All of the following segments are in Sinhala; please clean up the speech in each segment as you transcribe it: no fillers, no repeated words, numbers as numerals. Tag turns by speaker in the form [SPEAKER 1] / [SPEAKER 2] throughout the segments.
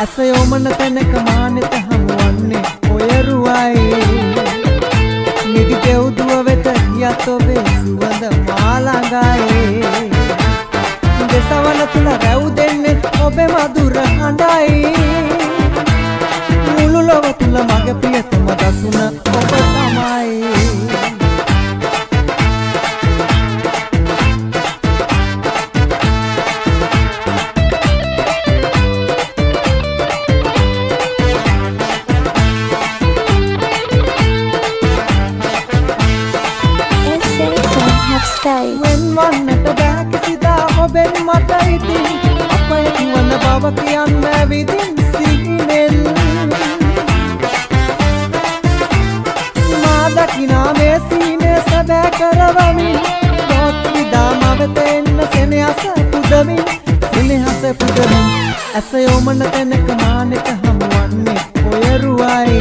[SPEAKER 1] අසයෝමන තැනක මානෙත හමුවන්නේ ඔය රුවයි නිදි දෙව්දුව වෙත ගියත් ඔබේ සුවඳ මා ළඟයි දෙසවන තුල රැව් දෙන්නේ ඔබේ මధుර හඬයි මුළු ලොව තුල මගේ ප්‍රියතම දසුන ඔබ තමයි වෙන්වන්නට බෑ කිසිදා ඔබෙන් මට ඉතින් අපේ වන බව කියන්න විදින් සිහිනෙන් මා දකිනා මේ සීනේ සැබෑ කරවමින් රොත් විදාම වෙත එන්න සෙනෙහස පුදමින් ඇසයෝමන තැනක මානෙක හමුවන්නේ ඔය රුවයි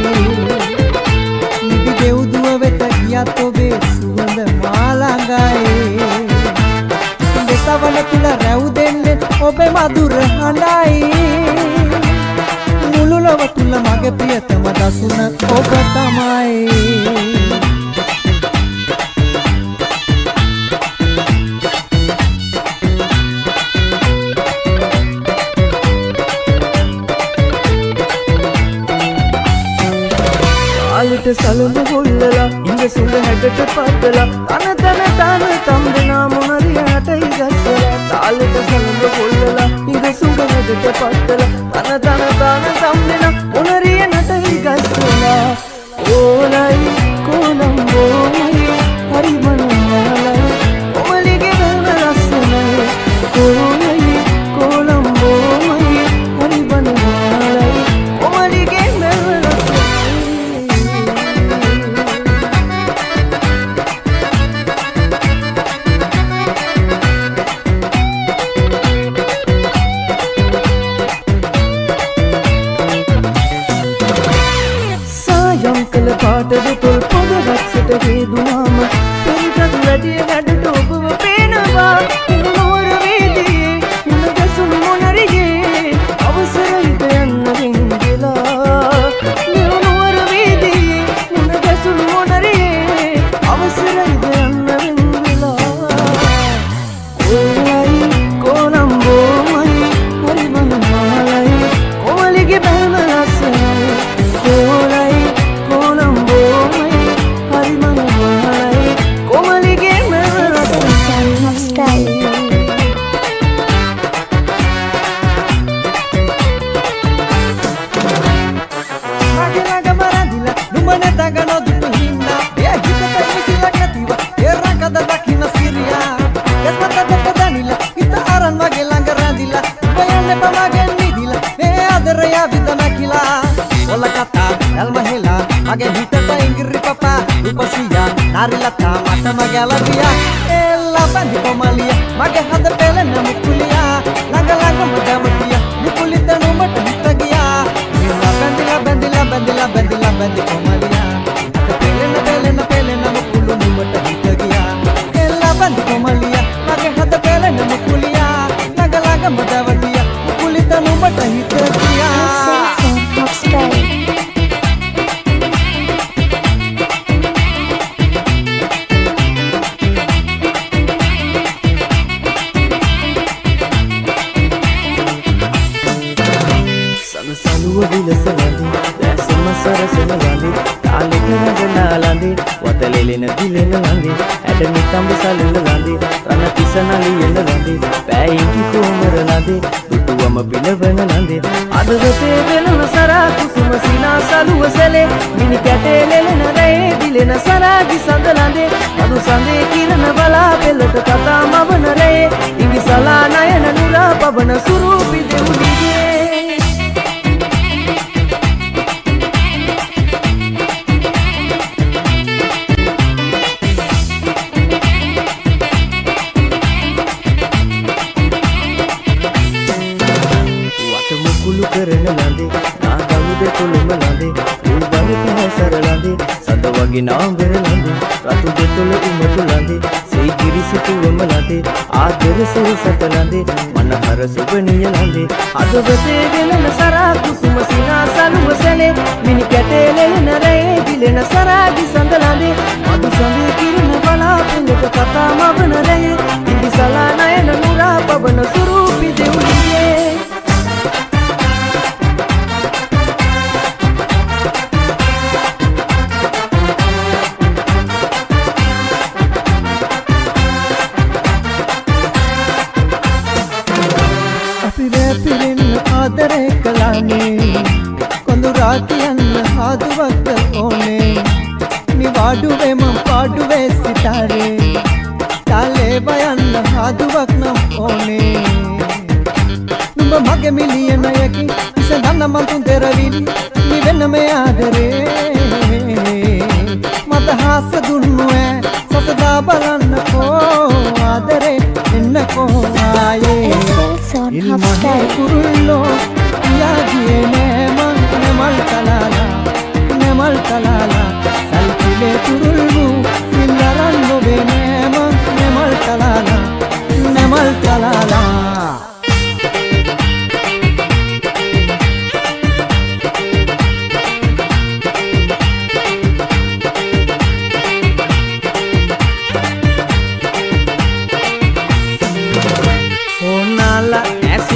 [SPEAKER 1] නිදි දෙව්දුව වෙත ගියත් ඔබේ සුවඳ මා ළඟයි දෙසවන තුල රැව් දෙන්නේ ඔබේ මధుර හඬයි මුළු ලොව තුල මගේ ප්‍රියතම දසුන ඔබ තමයි සලුණු හොල්ලලා ඉඳ සුඳ හැඩට පද්දලා තන තම්බෙනා මොනරියට ඉගස්සලා තාලෙට සලුණු හොල්ලලා ඉඳ සුඳ හැඩට පද්දලා තන තම්බෙනා මොනරියට ඉගස්සලා ඕලයි කොළඹෝමයි හරි මනෝමලයි කොමලිගේ බැලම ලස්සනයි ඕලයි කොළඹෝමයි හරි මනෝමලයි කොමලිගේ බැලම පාටද තොල් පොද රක්ෂට හේදුවාම පෙරිතත් වැඩිය වැඩට ඔබව පේනවා නෝර වේදියේ මුණ ගැසුණු මොනරියේ අවසරයිද යන්න රිංගලා නෝර වේදියේ මුණ ගැසුණු මොනරියේ අවසරයිද යන්න රිංගලා ඕලයි කොළඹෝමයි හරි මනමාලයි කොමලිගේ බැලම ලස්සනයි ඕලයි mage hitata ingri papa rupasiya narilata mata magalabiya ella bandi komalia mage hada pelena mukuliya nagalaga madamatiya mukulita no mata hitagiya ella bandila bandi komalia pelena mukulu no mata hitagiya ella bandi komalia mage hada pelena mukuliya nagalaga madamatiya mukulita no mata hitagiya වතලෙලෙන දිලෙන ලඳේ ඇඩමි තඹ සලෙල ලඳේ රණ තිසනලි එන ලඳේ පෑයිකි කොමර ලඳේ දුටුවම පිනවන ලඳේ අද රතේ වෙලන සරා කුසුම සිනා සලුව සැලේ මිනි කැටේ ලෙලන රේ දිලෙන සරාගි සඳ ලඳේ අදු සඳේ කිරණ බලා පෙළට කතා මවන රේ ඉඟි සලා නයන නුරා පවන සුරූපි දෙවුලිගේ කරන ලඳේ නාගමුද තුලම ලඳේ උල්බරට හැසර ලඳේ සඳ වගේ නාඹර ලඳේ රතු දෙතුල උමතු ලඳේ ඒ කිරිසිතුවම ලදේ ආදර සෙරසට ලඳේ මනහර සුබනිය ලඳේ අදවතේ ගෙලන සරා කුසුම සිනාසලුව සැලේ මිනි කැටේ ලෙලන රේ ගිලෙන සරාගි සඳ ලඳේ මදු සඳේ කිරණ බලාපෙළක කතා මවන රේ ඉදිසලා නයන නුරා පවන සුරූපි දෙව්ලියේ
[SPEAKER 2] ආදරේ කළානේ කොඳු රාතියන් හාදුවක් ඕනේ නිවාඩුවේ මම පාඩුවේ සිතාරේ තාලේ බයන්න හාදුවක් නම් ඕනේ නුඹ මගේ මිලියනයකි ඉසඳන්න මන් තුන් තෙරවිලි නිවෙන්න මේ ආදරේ මට හාස දුන්නු ඈ සසදා බලන්නකෝ ආදරේ එන්නකෝ ආයේ ඉල්මහේ කුරුල්ලෝ යාදියේ නෑමන් නෙමල් කලාලා සල්පිලේ කුරුල්ලු සිල්ලරන් නොවේ නෑමන් නෙමල් කලාලා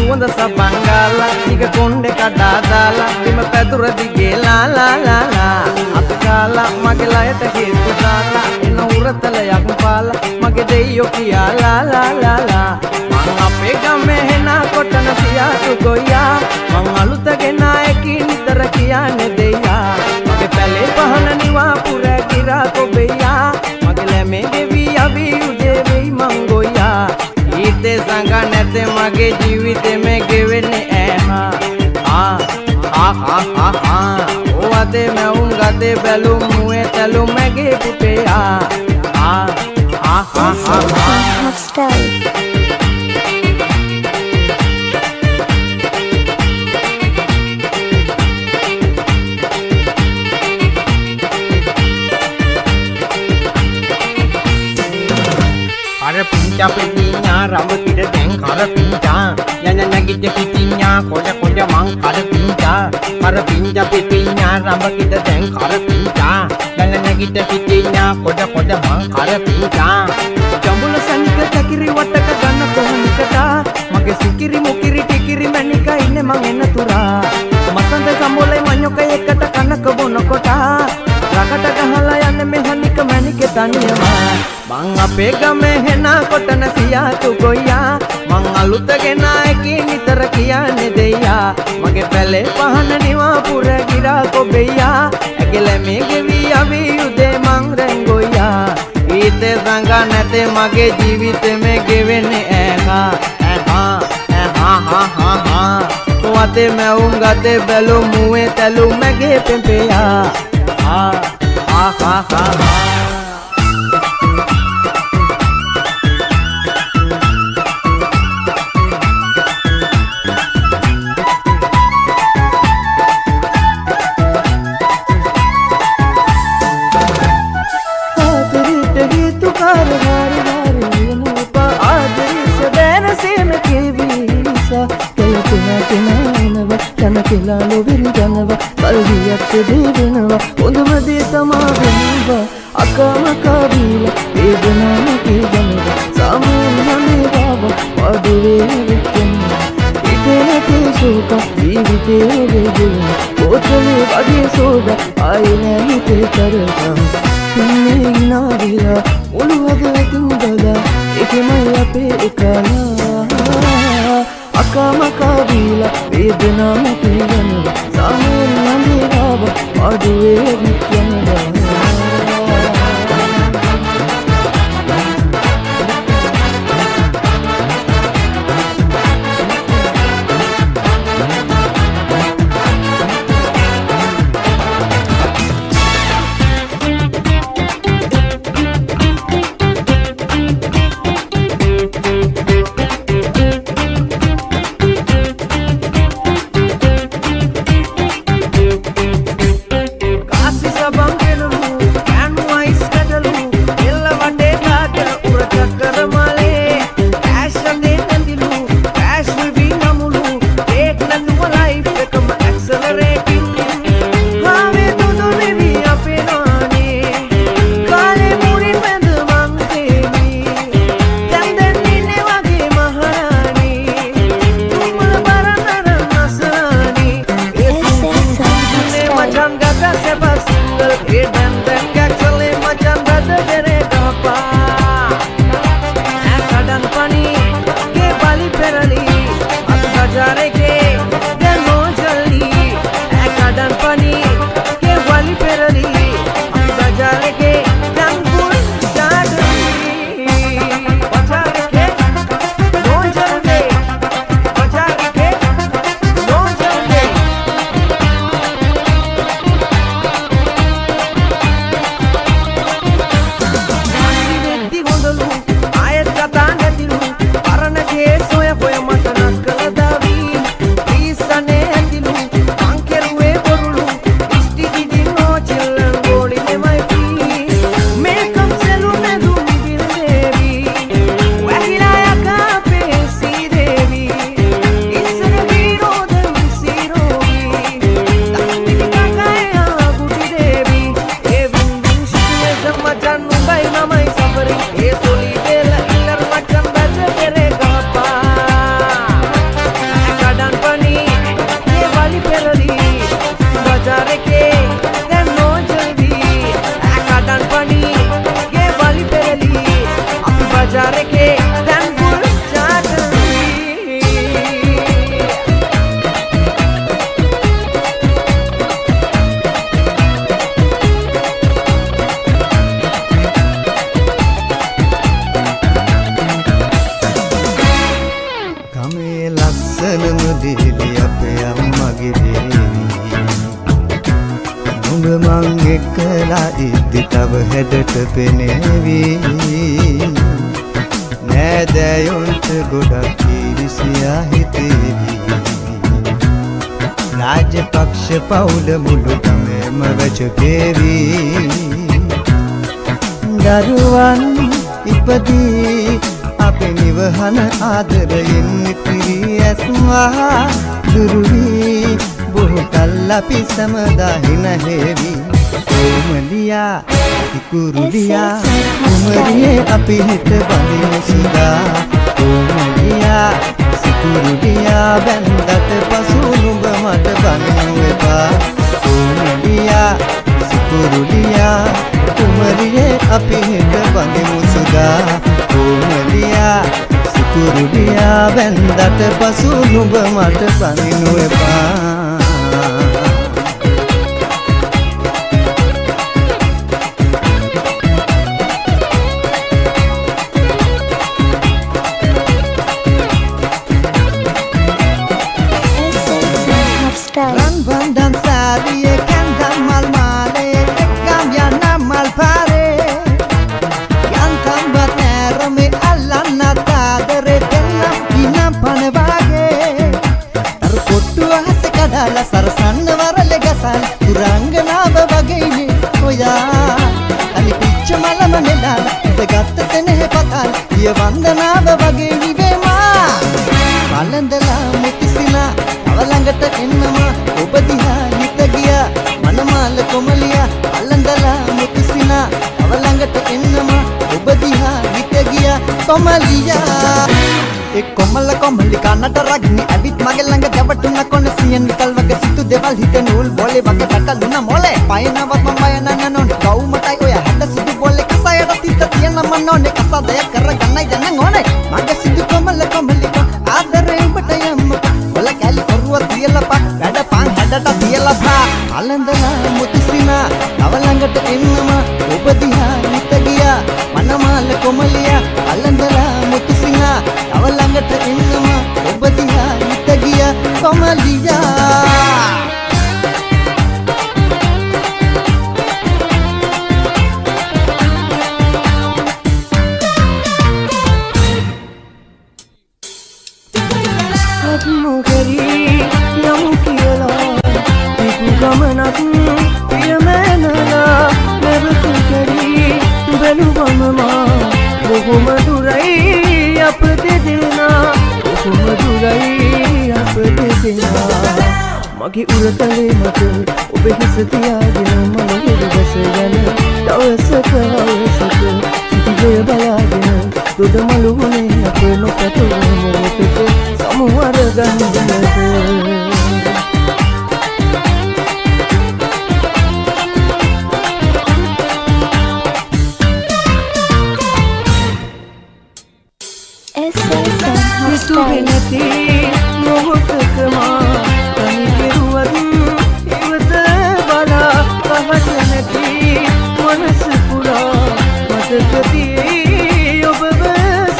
[SPEAKER 1] සුවඳ සබංගාලා ටික කොණ්ඩේ කඩා දාලා බිම පැදුර දිගේ ලාලා අතකාලා මගේ ලයට හේතු දාලා එන උරතලයක් පාලා මගේ දෙයියෝ කියා ලාලා මං අපේ ගමේ හෙන කොටන සියාතු ගොයියා මං අලුත ගෙනායකි නිතර කියන්නේ දෙයියා මගේ පැලේ පහන නිවා පුර කිරා කොබෙයියා මගේ ලැමේ දෙවි අවි උදේ වෙයි මං ගොයියා ඊතේ සංග නැතේ මගේ ජීවිතේ මේ ගෙවෙන්නේ ඕවතේ මැවුම් ගතේ බැලුම් මුවේ තැලුම් මගේ පුතේ pinca pinca rambut tidak deng kara pinca nyanyi nyanyi je pinca koja koja mang kara pinca pinca rambut tidak deng kara pinca nyanyi nyanyi je pinca koja koja mang kara pinca jambul sanika cakiri wataka ganna kohanikata mage sikiri mukiri tikiri manika inne mang enna tura masante sambolai manyoka ekata kanaka bonokota rakata gahala yanne mehanika manike taniyama මං අපේ ගමේ හෙන කොටන සියාතු ගොයියා මං අලුත ගෙනායකි නිතර කියන්නේ දෙයියා මගේ පැලේ පහන නිවා පුර ගිරා කොබෙයියා ඇගිල මේ ගෙවි අවි උදේ මං රැංගොයියා ඊතේ සංග නැතේ මගේ ජීවිතේ මේ ගෙවෙන්නේ වතේ මැවුම් ගතේ බැලුම් මුවේ තැලුම් මගේ පෙම්පෙයා
[SPEAKER 2] කෙලාලු විරිජනව කල්වියක් දෙවෙනවා හොඳම දේ තමා වෙනවා අකමකා බීලා වේදනාව කීවනවා සාමයෙන් හනේ බව වඩුවේ විච්චෙනවා ඉතේ සෝක ජීවිතේ වේදුන පොතලේ වගේ සෝද ආයේ හිතේ කරනවා ඉන්නේ ඉනාවිලා ඔළුවගේ තුඹලා එකමයි අපේ එකලා අකමකා බීලා වේදනාව කීවනවා සාමයෙන් හනේ බව වඩුවේ විච්චෙනවා
[SPEAKER 1] Kasih sabang
[SPEAKER 2] ලස්සනම දෙලි අපේ අම්මගේ දේවි නුඹ මං එක්කලා ඉද්දි තව හැඩට පෙනේවි නෑදෑයොන්ට ගොඩක් ඊරිසියා හිතේවි රාජපක්ෂ පවුල මුළු ගමේම වැජකේවි දරුවන් ඉපදී අපේ නිවහන ආදරයෙන් පිරී ඇස්වා දුරුවී බොහෝ කල් අපි සමදා හිනහෙවි කොමලියා ඉකුරුලියා කුමරියේ අපි හිත බඳින සිතා කොමලියා සිකුරුලියා බැන්දට පසු නුඹ මට බඳිනු එපා කොමලියා සිකුරුලියා කුමරියේ අපි හිත බඳිමු සුදා කොමලියා සිකුරුලියා බැන්දට පසු නුඹ මට බඳිනු එපා Ran bandam sariye kandam mal male ekam ya namal pare yantam batner me allanna tadare denna inam panwage tar kottu ahas kadala sarasanna warale gasal turanganawa wageyne oya ali pichcha malama nelala gatta tene patal ye vandanawa wage nivema balandala mutisina අවලංගට එන්නම ඔබ දිහා හිත ගියා මනමාල කොමලියා අලංගලා මුතිසිනා අවලංගට එන්නම ඔබ දිහා හිත ගියා කොමලියා ඒ කොමලි කන්නට රග්නි ඇවිත් මගේ ළඟ දැවටුන කොන සියන් විකල් වගේ සිතු දෙවල් හිත නූල් බෝලේ වගේ පැටලුන මොලේ පයනවත් මම යනන්න නොන කවුමටයි ඔය හැඩ සිදු බෝලේ කසයට තිත තියන මම නොනේ කසදය කරගන්නයි දැන් ඕනේ මගේ සිදු කොමලි ආදරේ ඔබට යම්ම ඔල කැලි ඔරුව තියලා පා වැඩ පාන් හැඩට තියලා පා අලඳලා මුතිසිනා අවලංගට එන්නම ඔබ දිහා හිත ගියා මනමාල කොමලියා අලඳලා මුතිසිනා අවලංගට එන්නම ඔබ දිහා හිත ගියා කොමලියා
[SPEAKER 1] මොකරි යම් කියලා පිටු ගමනක් පියමනලා මෙවතු කරි බැලුවම මා බොහොම දුරයි අප දෙදෙනා බොහොම දුරයි අප දෙදෙනා මගේ උරතලේ මත ඔබ හිස තියාගෙන මම හිරවස යන දවසක සිටිවේ බලාගෙන දොඩමළු වුණේ අප නොකතුන මොහොතක සමුවර ගන්නද හිතුවේ නැති මොහොතකමා තනි කෙරුවත් ඉවත බලා පහස නැති මනස පුරා මතකදී ඔබව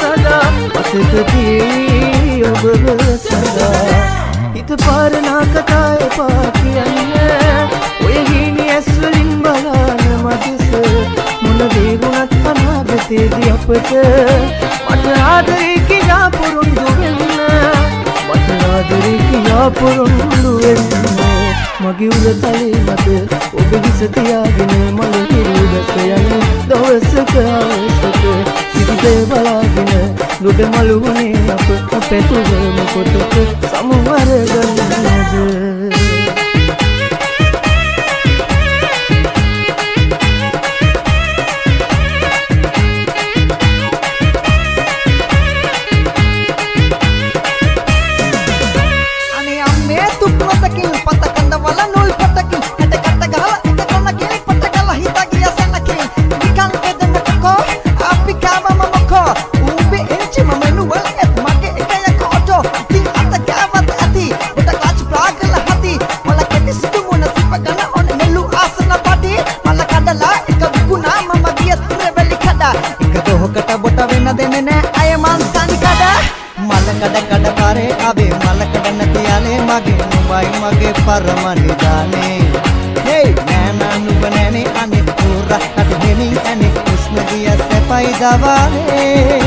[SPEAKER 1] සදා මතකදී ඔබව සදා හිත පාරනා කතා එපා කියන්න ඔය හීනි ඇස්වලින් බලන මදෙස මොන දේ වුණත් අනාගතේදී අපට මට ආදරේ කියා පුරුදු වෙන්න මට ආදරේ කියා පුරුදු වෙන්න මගේ උරතලේ මත ඔබ හිස තියාගෙන මල හිරුදස යන දවසක අවසක සිටිතේ බලාගෙන ලොඩ මළු වුණේ අප පැතුවම කොටක සමුවර ගන්නද
[SPEAKER 2] Umbe enci mamenual et make ekaya kodo ting ata gavat ati අබේ මලකඩ නැති යලේ මගේ නුඹයි මගේ පරම නිදානේ hey නෑනා නුඹ නෑනේ අනේ පුරකට හෙමින් අනේ කුස්ම දිය සැපයි දවානේ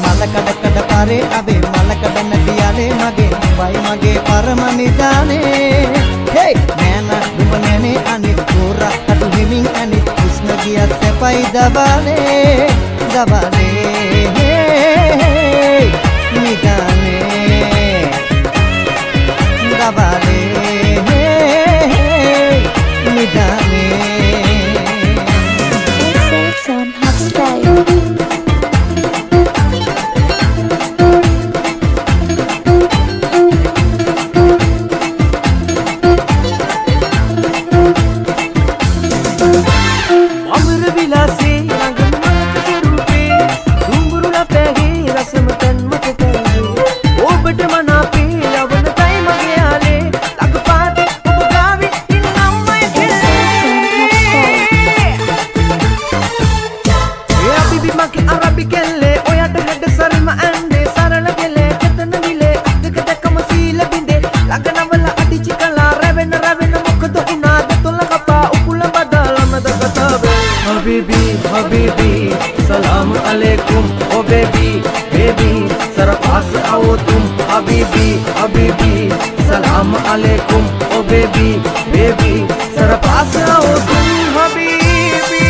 [SPEAKER 2] මලකඩ කඩ කරේ අබේ මලකඩ නැති යලේ මගේ නුඹයි මගේ පරම නිදානේ hey nana dumanene ani pura atu himin ani kusna giya sepai dabane dabane nidane dabane nidane
[SPEAKER 3] Son hot style.
[SPEAKER 1] Habibi, Habibi, salam alaikum, oh baby, baby, zara paas aao tum. Habibi, Habibi, salam alaikum, oh baby, baby, zara paas aao tum. Habibi.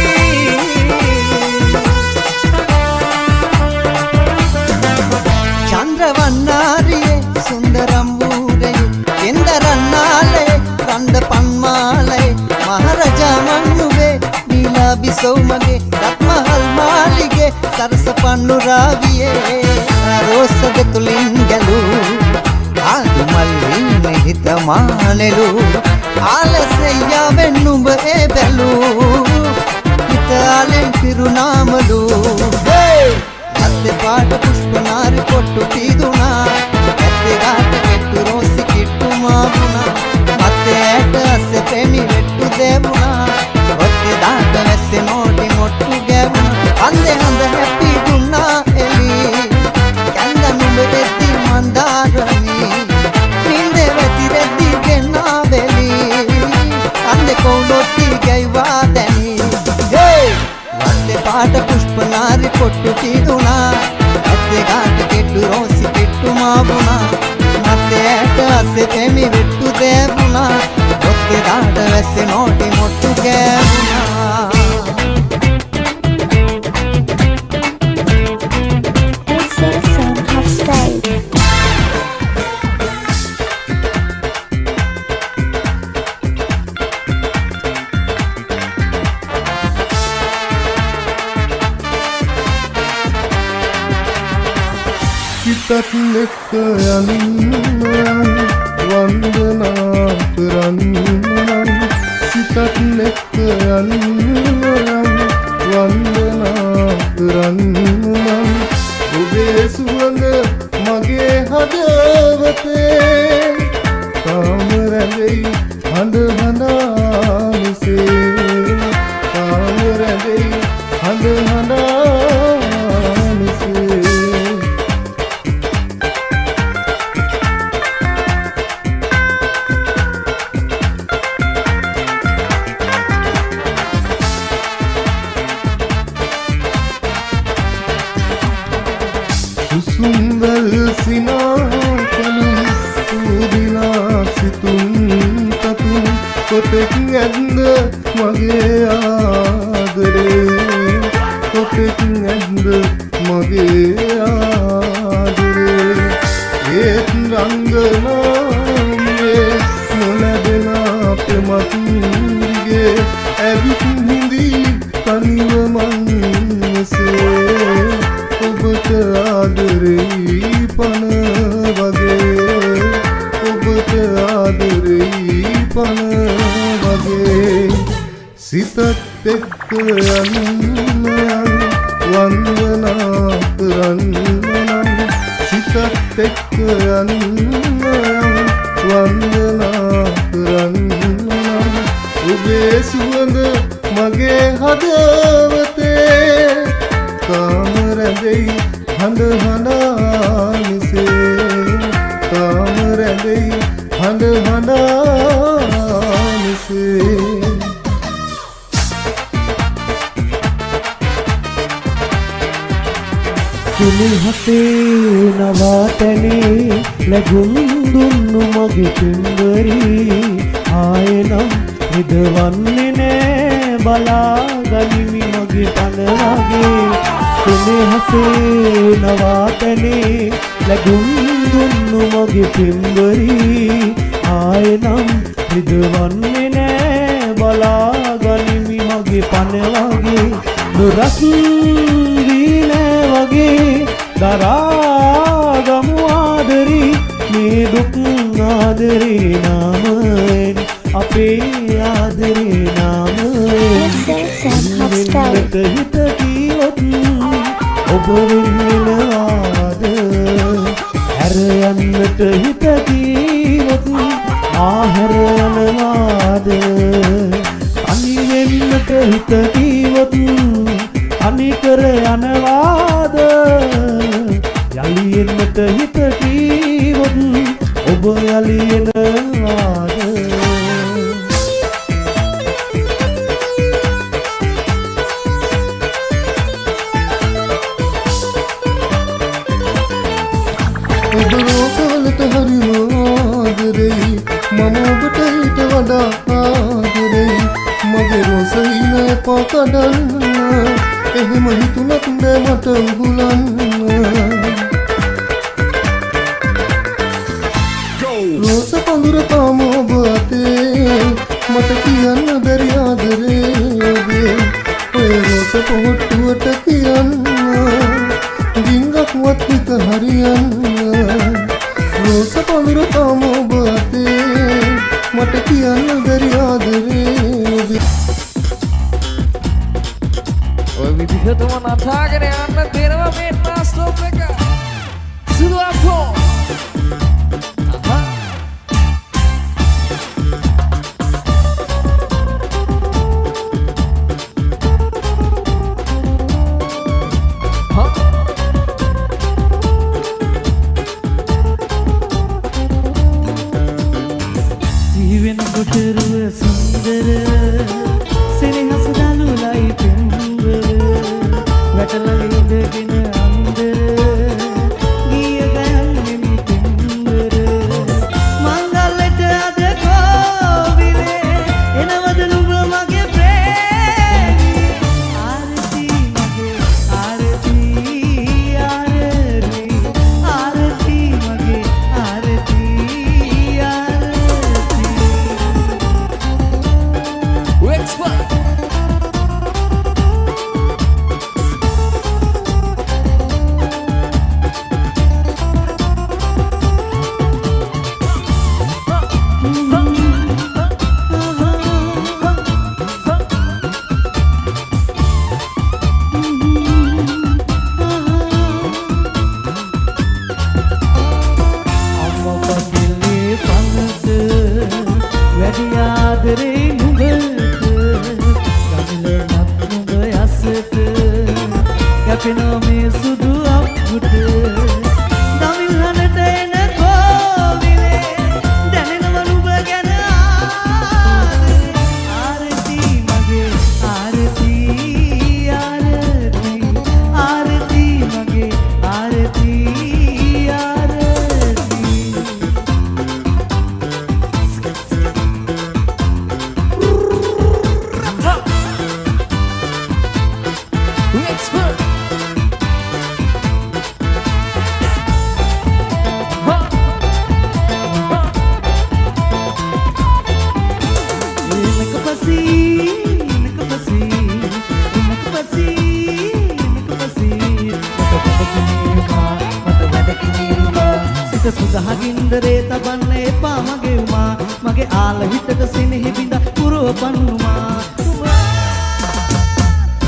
[SPEAKER 2] Chandravannariye sundaram bude endarannale randa panmale maharaja mannuve bisomage ratmahal malige sarasa pannu raviye rosade tulin galu adu mallin hitamanelu alaseya vennumba e belu hitalen tirunamalu hey atte paata pushpanari pottu tiduna atte gaata kettu rosi kittu maavuna atte aata asse premi vettu devuna otte daata vesse noti mottu gevuna ande handa happy gunna eli kanda numbe detti mandarani ninde veti reddi genna veli ande kolotti gaiva dani hey vatte paata pushpanari pottu tiduna atte gaata kettu rosi kittu maavuna atte aata asse premi vettu devuna otte daata vesse noti mottu gevuna
[SPEAKER 3] Son hot style.
[SPEAKER 4] සිතත් එක්ක යන්න වන්දනා කරන්න සිතත් එක්ක යන්න වන්දනා කරන්න ඔබේ සුවඳ මගේ හදවතේ තාම රැඳෙයි හඳ හඳා මිසේ තාම රැඳෙයි හඳ හඳා මිසේ සුසුම්වල් සිනාකලු සූදිලා සිතුම් තතුම් කොතෙක් ඇද්ද මගේ ආදරේ කොතෙක් ඇද්ද මගේ ආදරේ ඒත් රංගනාමේ නොලැබෙන ප්‍රමතුන්ගේ ඇවිත් හිඳී තනිව මංසේ ඔබට ආදරෙයි පන වගේ ඔබට ආදරෙයි පන වගේ සිතත් එක්ක යන්න වන්දනා කරන්න සිතත් එක්ක යන්න වන්දනා කරන්න ඔබේ සුවඳ මගේ හදවතේ තාම රැඳෙයි හඳ හඳා මිසේ හඬානසේ
[SPEAKER 5] කුලිහසේ නවාතැනේ ලැබුම් දුන්නු මගේ පින්වරි ආයෙනම් හිතවන්නේ නෑ බලාගනිමි මගේ පන වගේ කුලිහසේ නවාතැනේ ලැබුම් දුන්නු මගේ පින්වරි ආයෙනම් හිතවන්නේ නෑ බලාගනිමි මගේ පන වගේ දුරස් වගේ දරාගමු ආදරි මේ දුක් ආදරේ නාමයෙන් අපේ ආදරේ නාමයෙන් හිත කීවොත් ඔබ වෙන්නවාද හැර යන්නට හිත කීවොත් ආහැර යනවාද අනි වෙන්නට හිත කීවොත් අනිකර යනවාද යලි එන්නට හිත කීවොත් ඔබ යලි එනවාද
[SPEAKER 4] ඔබ රෝසවලට හරිම ආදරෙයි මම ඔබට ඊට වඩා ආදරෙයි මගේ රෝසයින පකඩන්න එහෙම හිතුනත් බෑ මට උගුලන්න රෝස පඳුර තාම ඔබ අතේ මට කියන්න බැරි ආදරේ ඔබේ ඔය රෝස පොහොට්ටුවට කියන්න ඩිංගක්වත් හිත හරියන්න රෝස පඳුර තාම ඔබ අතේ මට කියන්න බැරි ආදරේ ඔබේ
[SPEAKER 6] ඔය විදිහටම නටාගෙන යන්න දෙනවා මේ නාස්ටොප් එක සුදු අපෝ
[SPEAKER 1] සිහිවෙන කොටරුව සුන්දර සෙනෙහස දලුලයි වැටලා ඉඳගෙන අන්දර ගිය ගයන්නේ මිතුන්දර මංගලෙට අද කෝවිලේ එනවද නුඹ මගේ ප්‍රේමී ආරති මගේ ආරති ආරති ආරති මගේ ආරති ආරති
[SPEAKER 6] එක්ස්පර්ට්
[SPEAKER 1] සුදහගින්දරේ තබන්න එපා මගේ උමා මගේ ආල හිතක සිනෙහි බිඳ පුරව පන්නුමා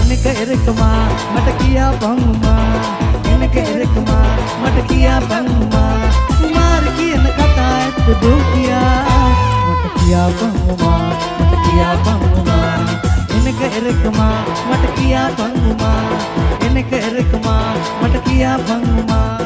[SPEAKER 1] එනක එරකමා මට කියා පන්නුමා එනක එරකමා මට කියා පන්නුමා කුමාර කියන කතා ඇත්ත දෝ කියා මට කියා පන්නුමා මට කියා පන්නුමා එනක එරකමා මට කියා පන්නුමා එනක එරකමා මට කියා පන්නුමා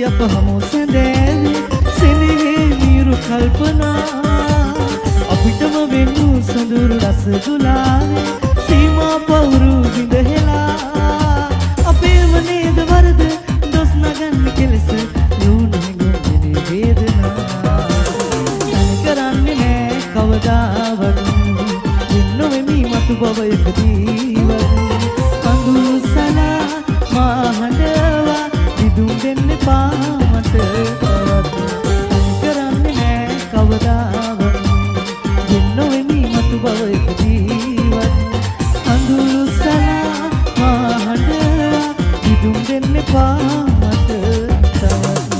[SPEAKER 5] අප හමු සැඳෑවේ සෙනෙහේ මීරු කල්පනා අපිටම වෙන්නු සඳුරු රස දුලාවේ සීමා පවුරු විඳහෙලා අපේම නේද වරද දොස් නගන්න කෙලෙස ලුණු හැඟෙන්නේ වේදනා කරන්නේ නෑ කවදාවත් ඉන්නොවෙමි මතු බවයකදීවත් කඳුළු සලා මහඬවා දිදුම් දෙන්න පාමට තවත් කරන්නේ නෑ කවදාවත් ඉන්නොවෙමි මතු බවයකදීවත් කඳුළු සලා මහඬවා දිදුම් දෙන්න පාමට තවත්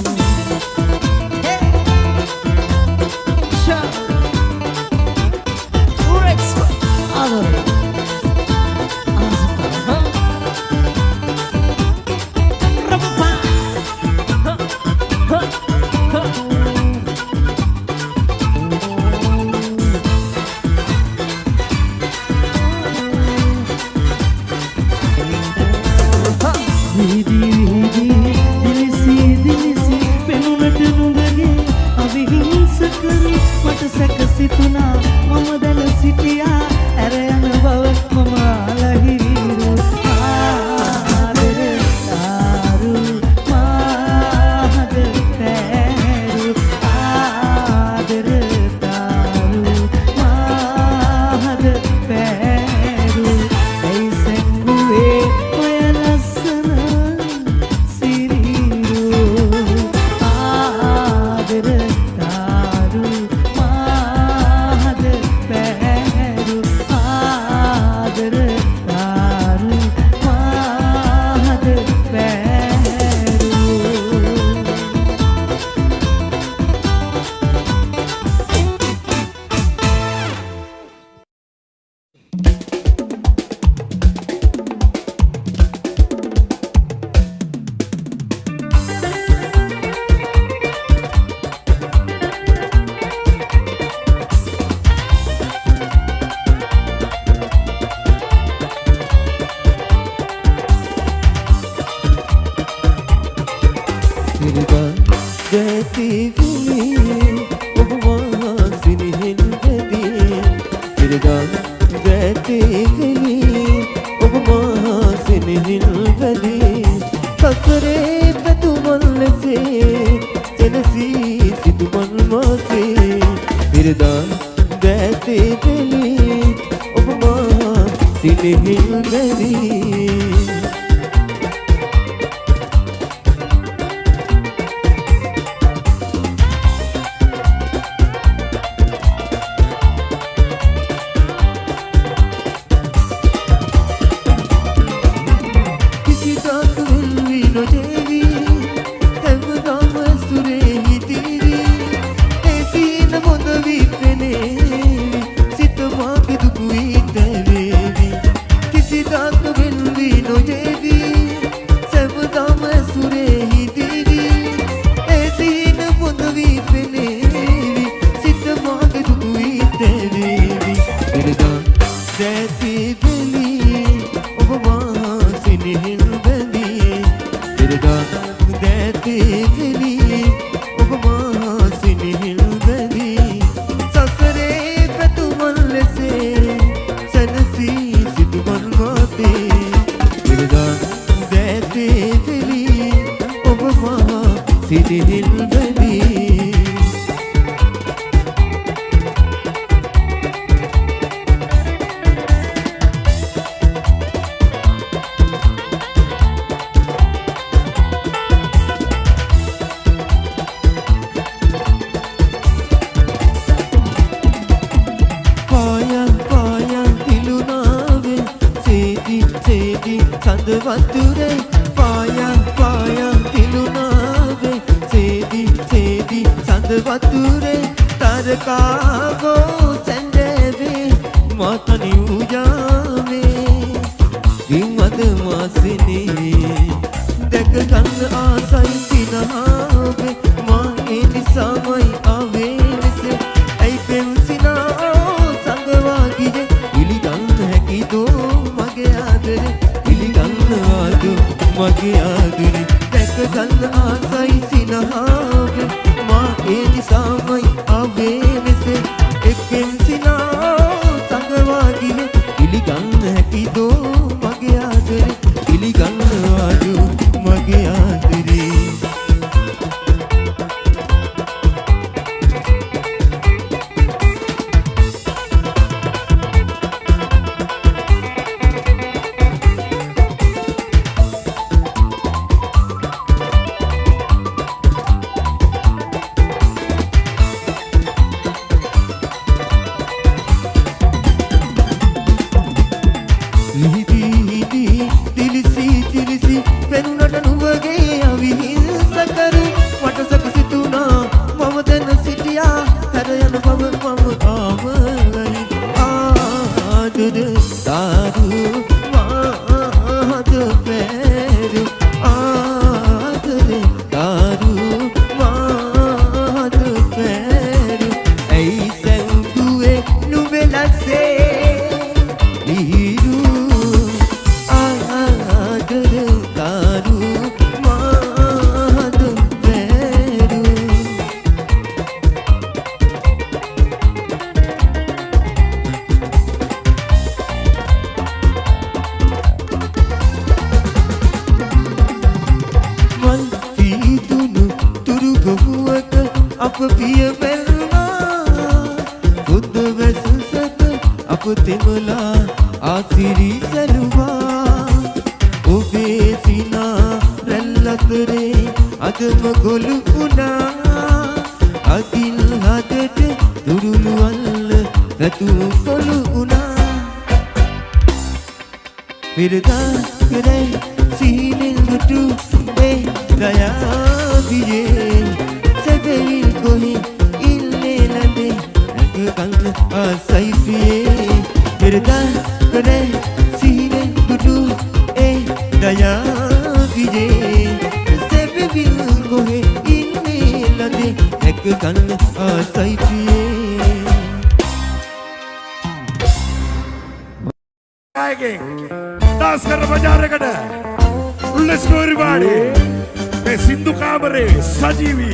[SPEAKER 5] සිතුනා මම දැන සිටියා ඇර යන බව මම අලහිරු ආදර තාරු මාහද තෑරු ආදර තාරු මාහද තෑරු ඇයි සෙන්ගුවේ ඔය ලස්සන සිරිරු ආදර තාරු
[SPEAKER 4] මගේ ආදරේ දැක ගන්න ආසයි අප පිය බැල්මා බුද්ධ වැසසත අප තෙමලා ආසිරි සැලුවා ඔබේ සිනා රැල්ල අතරේ අදම ගොළු වුණා අකිල් හදට දුරුළු අල්ල පැතුම් කොළු වුණා පිරදා කරයි සීනෙන් දුටු ඒ දයාවියේ සැබවිල් කොහේ ඉන්නේ නැදේ නැකකන්න ආසයිපියේ පිරදා කරයි සීනෙන් දුටු ඒ දයාවියේ සැබවිල් කොහේ ඉන්නේ නැදේ නැකකන්න ආසයිපියේ
[SPEAKER 7] दास कर बाजार कट let's go everybody मैं सिंधु कामरे सजीवी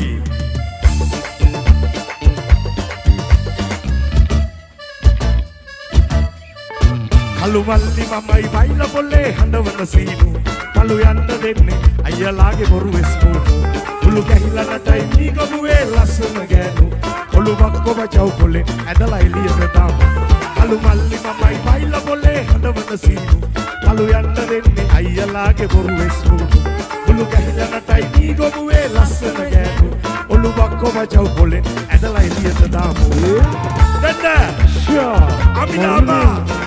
[SPEAKER 7] කළු මල්ලි මමයි වයිල පොල්ලේ හඬවන සීනු පළු යන්න දෙන්නේ අයියලාගේ බොරු වෙස්මූණු උළු ගැහිලා නටයි මී ගමුවේ ලස්සන ගෑනු ඔළු බක්කො බචව් පොල්ලේ ඇදලා එළියට දාමු කළු මල්ලි මමයි වයිල පොල්ලේ හඬවන සීනු පළු යන්න දෙන්නේ අයියලාගේ බොරු වෙස්මූණු උළු ගැහිලා නටයි මී ගමුවේ ලස්සන ගෑනු ඔළු බක්කො බචව් පොල්ලේ ඇදලා එළියට දාමු දෙන්න ෂා අමිනාමා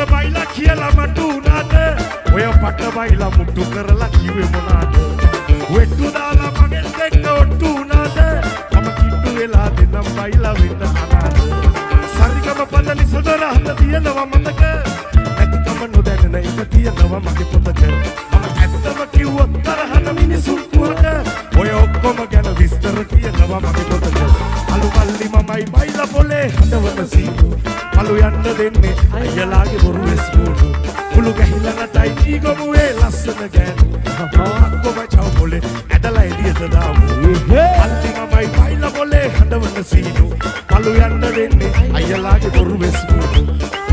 [SPEAKER 7] බයිලා කියලා මට උනාද ඔය පට බයිලා මුට්ටු කරලා කිව්වේ මොනාද වෙට්ටු දාලා මගෙන් දෙන්න ඔට්ටු උනාද මම කිට්ටු වෙලා දෙනම් බයිලා වෙන්න අනාද සරිගම පදලි සොදර හඳ තියනවා මතක නැතිකම නොදැනෙන එක තියනවා මගේ පොතක මම ඇත්තම කිව්වොත් තරහන මිනිසුන් කුරට ඔය ඔක්කොම ගැන විස්තර කියනවා මගේ පොතක අලු මල්ලි මමයි බයිලා පොලේ හඳවන සීනු පළු යන්න දෙන්නේ අයියලාගේ බොරු වෙස්මූණු උළු ගැහිලා නටයි මී ගමුවේ ලස්සන ගෑනු අක්කො බචව් පොලේ ඇදලා එළියට දාමු අල්ලි මමයි බයිලා පොලේ හඬවන සීනු පළු යන්න දෙන්නේ අයියලාගේ බොරු වෙස්මූණු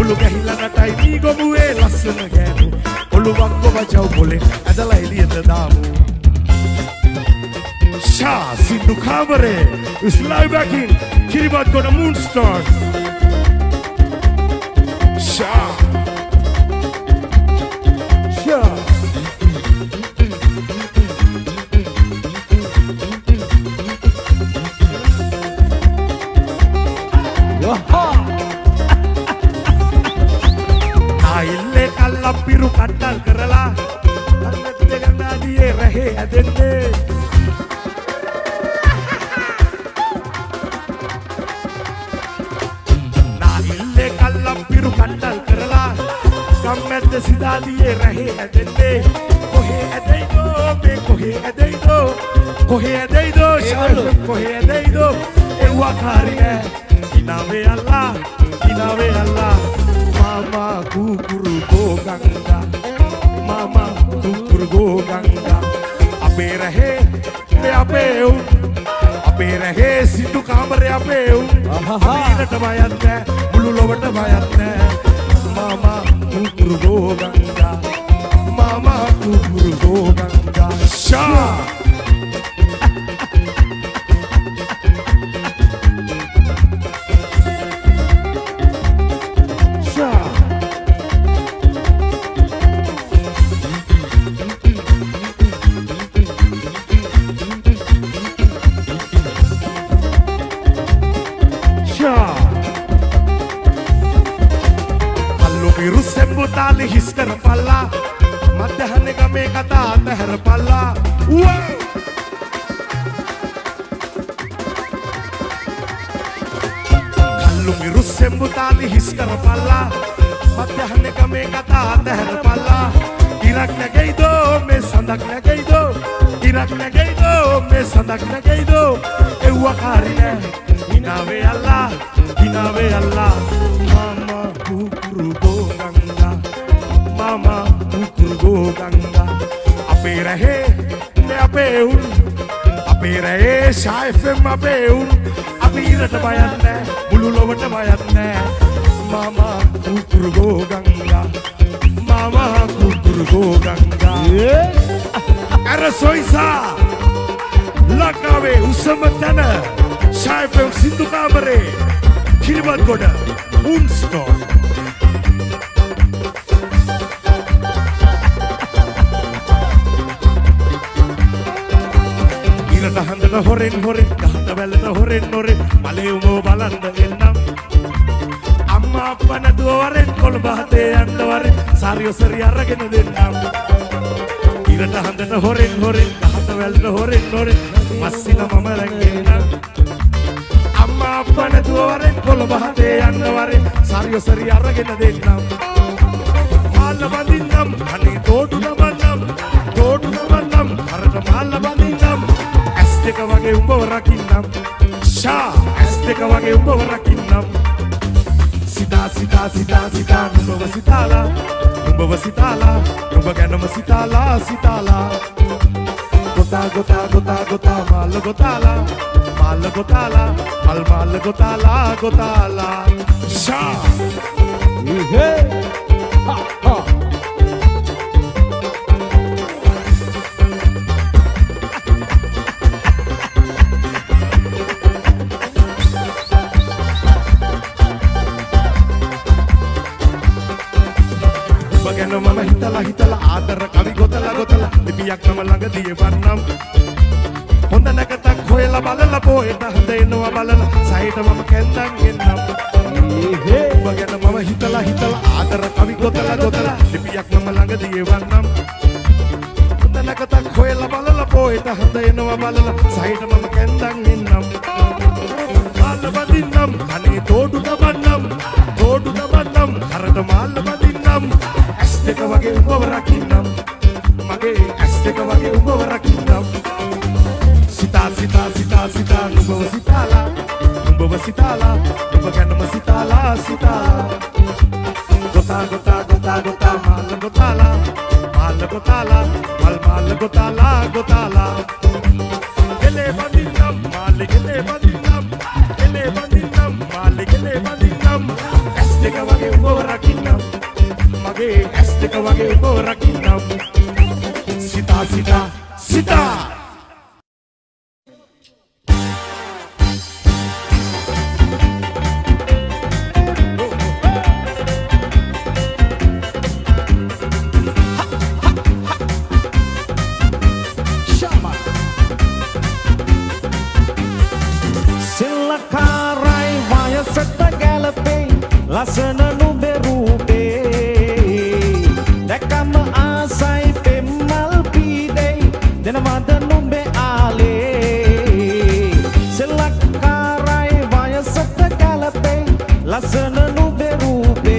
[SPEAKER 7] උළු ගැහිලා නටයි මී ගමුවේ ලස්සන ගෑනු ඔළු අක්කො බචව් පොලේ ඇදලා එළියට දාමු ෂා සින්දු කාමරේ is live back in Kiribati Moonstar Sha Sha Aile kalla piru kattal karala annat deganna diye rahe adenne පිරු කට්ටල් කරලා ගම්මැද්ද සිතාලියේ රැහේ ඇදෙන්නේ කොහේ ඇදෙයිදෝ මේ කොහේ ඇදෙයිදෝ කොහේ ඇදෙයිදෝ ශාලු කොහේ ඇදෙයිදෝ එව්වා කාරි නෑ ඉනාවේ අල්ලා මාමා කුකුරු ගෝ ගංගා මාමා කුකුරු ගෝ ගංගා අපේ රැහේ මේ අපේ උන් අපේ රැහේ සිටු කාමරේ අපේ උන් අපිට බයත් නෑ මුළු ලොවට බයත් නෑ මාමා කුකුරු ගෝ ගංගා මාමා කුකුරු ගෝ ගංගා ෂා තාලි හිස් කරපල්ලා මධ්‍යහන ගමේ කතා අතහැරපල්ලා කල්ලු මිරුස්සෙම්බු තාලි හිස් කරපල්ලා මධ්‍යහන ගමේ කතා අතහැරපල්ලා ඉරක් නැගෙයිදෝ මේ සඳක් නැගෙයිදෝ ඉරක් නැගෙයිදෝ මේ සඳක් නැගෙයිදෝ එව්වා කාරි නෑ හිනාවේ අල්ලා මාමා කුකුරු ගෝ ගංගා මාමා කුකුරු ගෝ ගංගා අපේ රැහේ නේ අපේ උන් අපේ රැහේ ෂා FM අපේ උන් අපි ඉරට බයත් නෑ මුළු ලොවට බයත් නෑ mama kukurgo ganga mama kukurgo ganga ara soisa lakawe usamatana shaipe sindu kamare kirbat goda unsto irata handana horen horen gahata velata horen horen male umo balanda ennam amma appa naduwa waren kolba hate yanda waren sariyo sari aragena dennam irata handana horen horen gahata velata horen horen massina mama rangenna amma appa naduwa waren kolba hate yanda waren sariyo sari aragena dennam malla bandinnam ani todu namannam harata malla bandinnam asteka wage umba rakinnam sha asteka wage umba rakinnam sita sita sita sita numba wasitala numba ganama sitala sitala gota gota gota gota mal gotala mal gotala gotala sha hey ha ha mama hitala adara kavi gotala lipiyak nama langa diye wannam honda nakatak hoyala balala poeta handa enwa balala saita mama kendan ennam bagana mama hitala adara kavi gotala lipiyak nama langa diye wannam honda nakatak hoyala balala poeta handa enwa balala saita mama kendan ennam malla badinnam ani todu dabannam harata malla badinnam asteka wage umba rakinnam mage asteka wage umba rakinnam sita sita sita sita numba wasitala numba ganama sitala sitala gota gota gota gota mal gotala mal gotala gele bandinnam mal gele bandinnam asteka wage umba rakinnam mage asteka wage umba rakinnam sita sita sita
[SPEAKER 5] Silakarai vaya seta galape lasana nube rupe dakama asai pemmal pide denamada nube ale silakarai vaya seta galape lasana nube rupe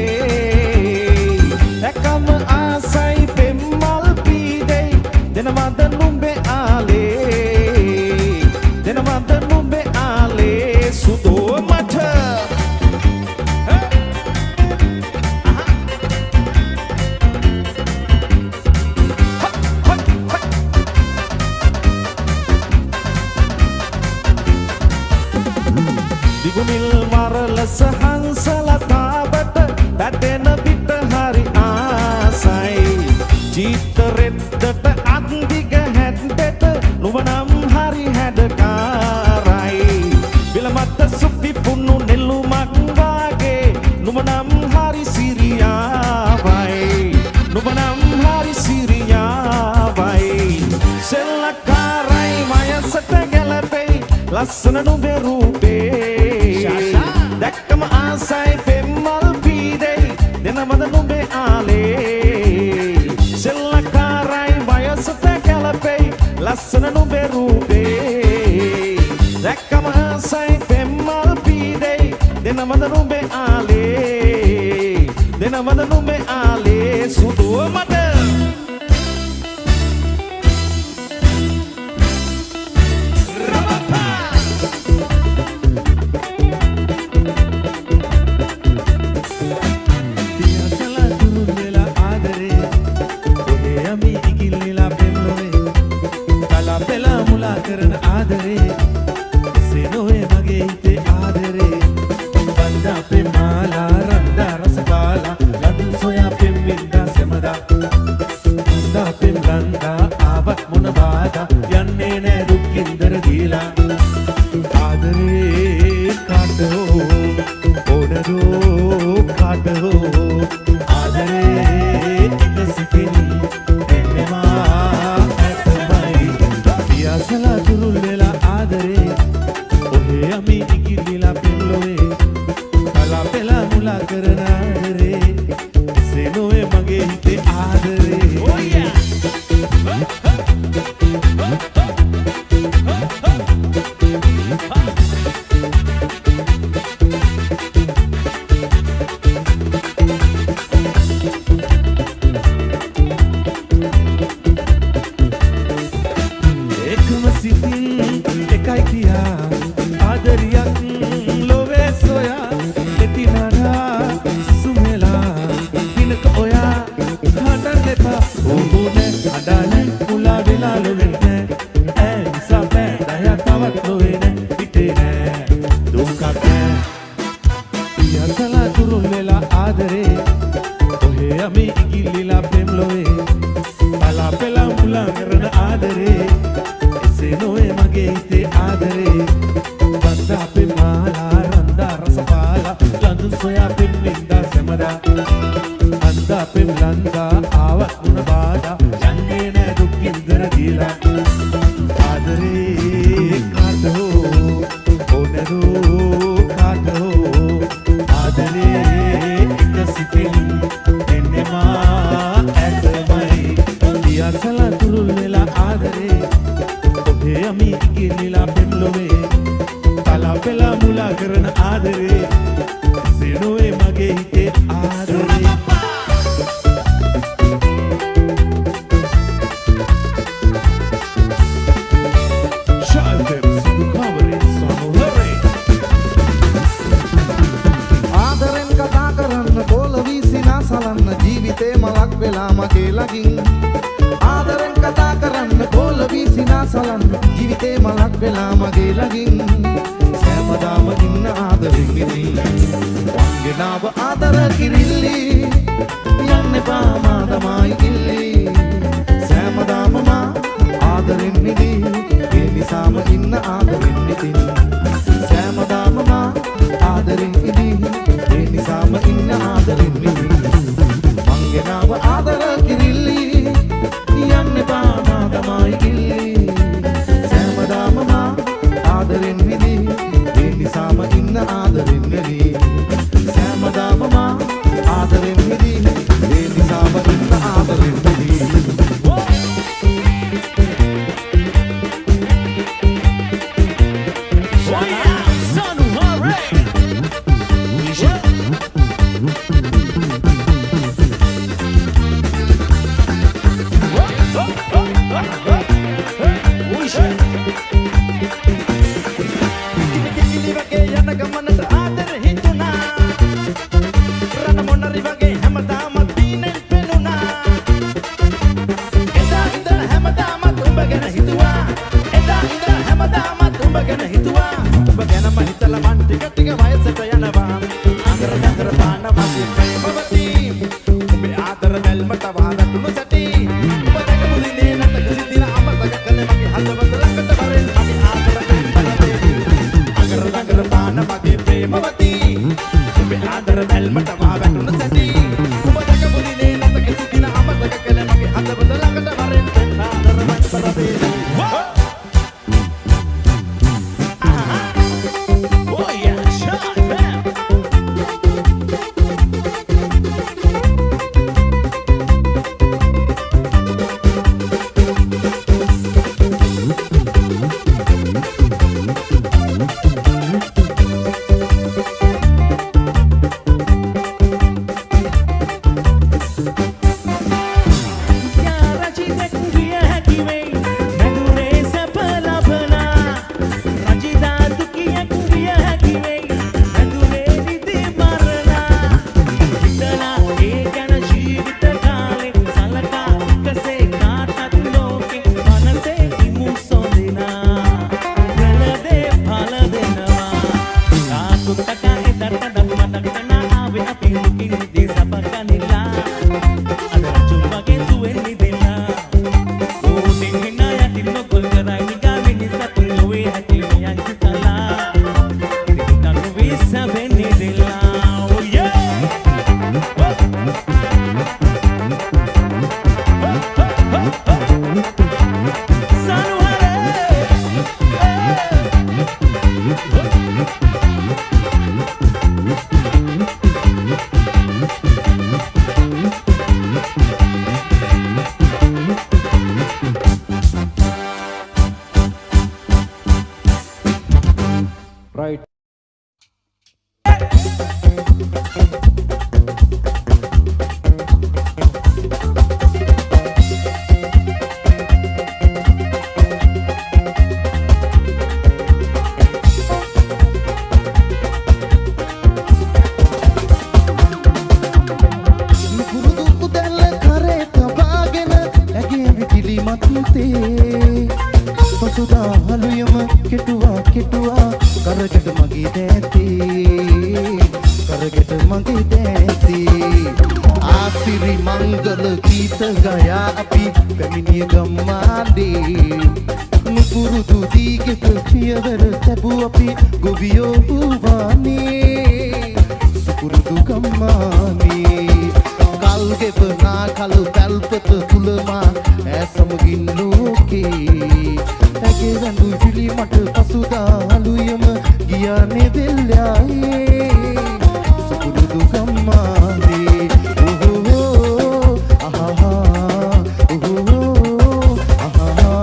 [SPEAKER 5] dakama asai pemmal pide denamada nube ale denamada nube ale sudo mata Digunil marala sahansala tabat batena bit hari asai jitreddata andiga haddata nuwanam hari hadakarai bila mata supi punu nelumak wage nuwanam hari siriya vai nuwanam hari siriya vai selakarai maya satagalape lasana nube rupe dakkama asai pemmal pide denamada nube ale selakarai maya satagalape lasana nube rupe dakkama asai pemmal pide denamada nube ale sudu mata
[SPEAKER 8] Senoe mage hite aadare banda pe mala randa
[SPEAKER 5] කාට හෝ ආදරේ එක සිතිනි එන්නවා ඇතමයි පියාසලා තුරුල් වෙලා ආදරේ ඔහේ අපි ඉකිලිලා පෙරලොවේ කලා පෙලා මුලා කරන ආදරේ එසේ නොවේ මගේ හිතේ ආදරේ oh yeah
[SPEAKER 8] Adar bel mata wa නැති ආසිරි මංගල ගීත ගයා අපි පැමිණිය ගම්මානේ නුපුරුදු දීගෙක පියවර තැබූ අපි ගොවියෝ වූවානේ සුපුරුදු ගම්මානේ කල් ගෙවනා කල පැල්පත තුලමා ඈ සමගින් ලෝකේ ඇගේ වැඳු විලි මට පසුදාලුයම ගියානේ දෙල්ලායේ සුපුරුදු ගම්මානේ ඕහෝ අහහා ඕහෝ අහහා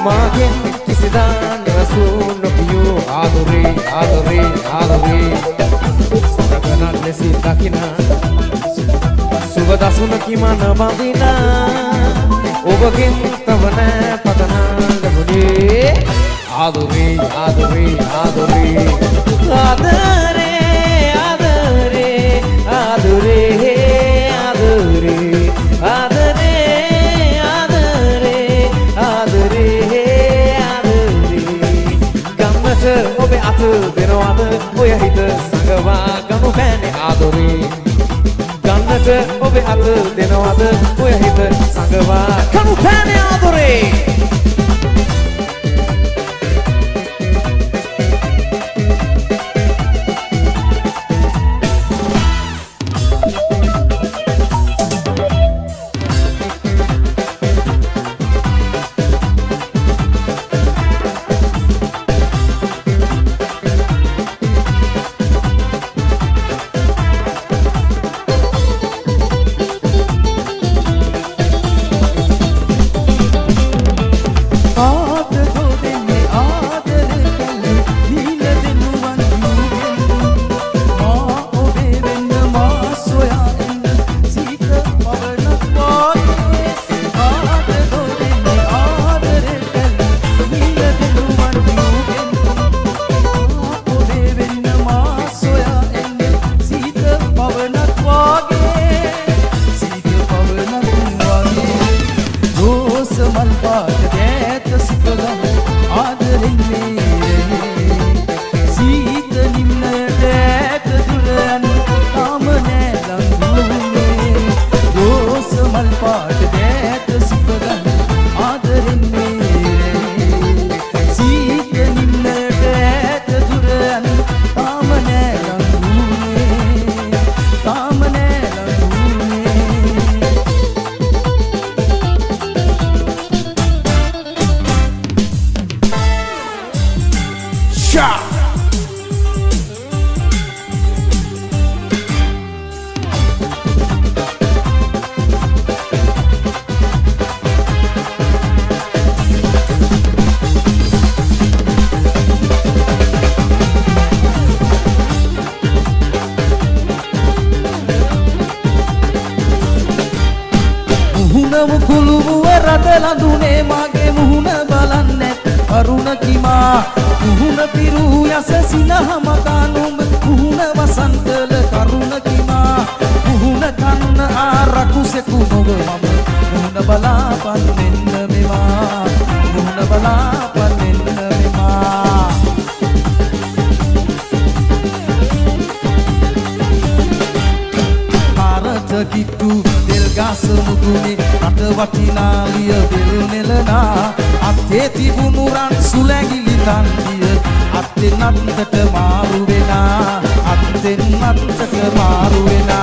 [SPEAKER 6] magen kisidan rasul nabiyo adore adore adore saganan lesi takina subadasun kimana bandina obagen tavana patana labune adore adore adore adore adore adore adore adore adore adore adore gamnata obe atu denawada oya hita sangava ganu bane adore gamnata obe atu denawada oya hita sangava ganu bane adore
[SPEAKER 1] Hey, hey, hey, hey, hey, hey, hey, hey, hey, hey,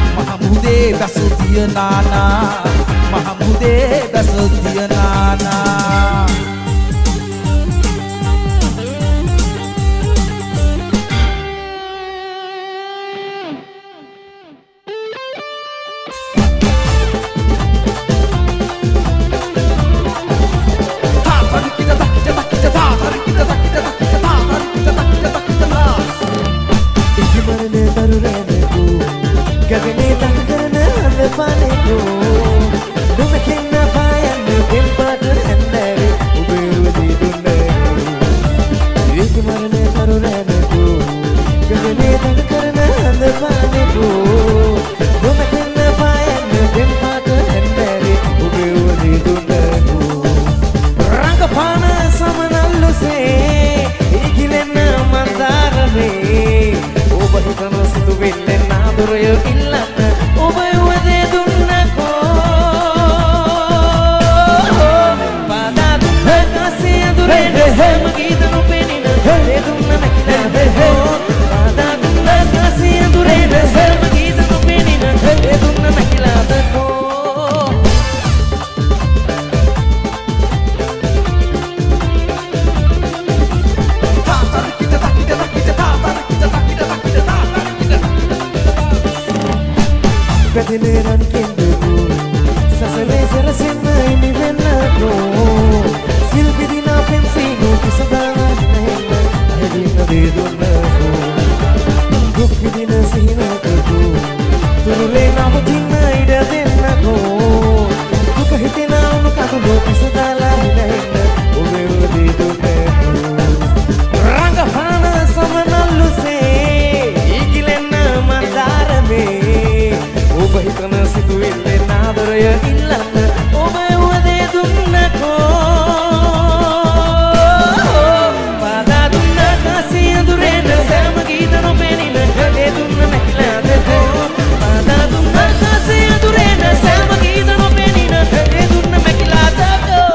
[SPEAKER 1] hey, hey, hey, hey, hey, hey, hey,
[SPEAKER 5] දෙලරන් කෙන්දකු සසලේ සරසෙන්න ඉනිවෙන්නකෝ සිල්පිදිනා පෙන්සීනු කිසදාවත් නැන්න අයදින්න දේදුන්නකෝ දුක්විදින සිහිනකකු තුරුලේ නමුතින්න ඉඩ දෙන්නකෝ දුක හිතෙන උණු කඳුළු කිසදාලා හිනහෙන්න ඔබේ දේදුන්නකෝ රංගපාන සමනල්ලුසේ ඉගිලෙන්න මන්දාරමේ ඔබ හිතන සිතුවිල්ලේ නාදරය ඉල්ලන්න ඔබ උදේ දුන්නකෝ පාදා දුන්නක සියඳුරේන සෑම ගීත නොපෙනින ඒ දුන්න නැකිලාදකෝ පාදා දුන්නක සියඳුරේන සෑම ගීත නොපෙනින ඒ දුන්න නැකිලාදකෝ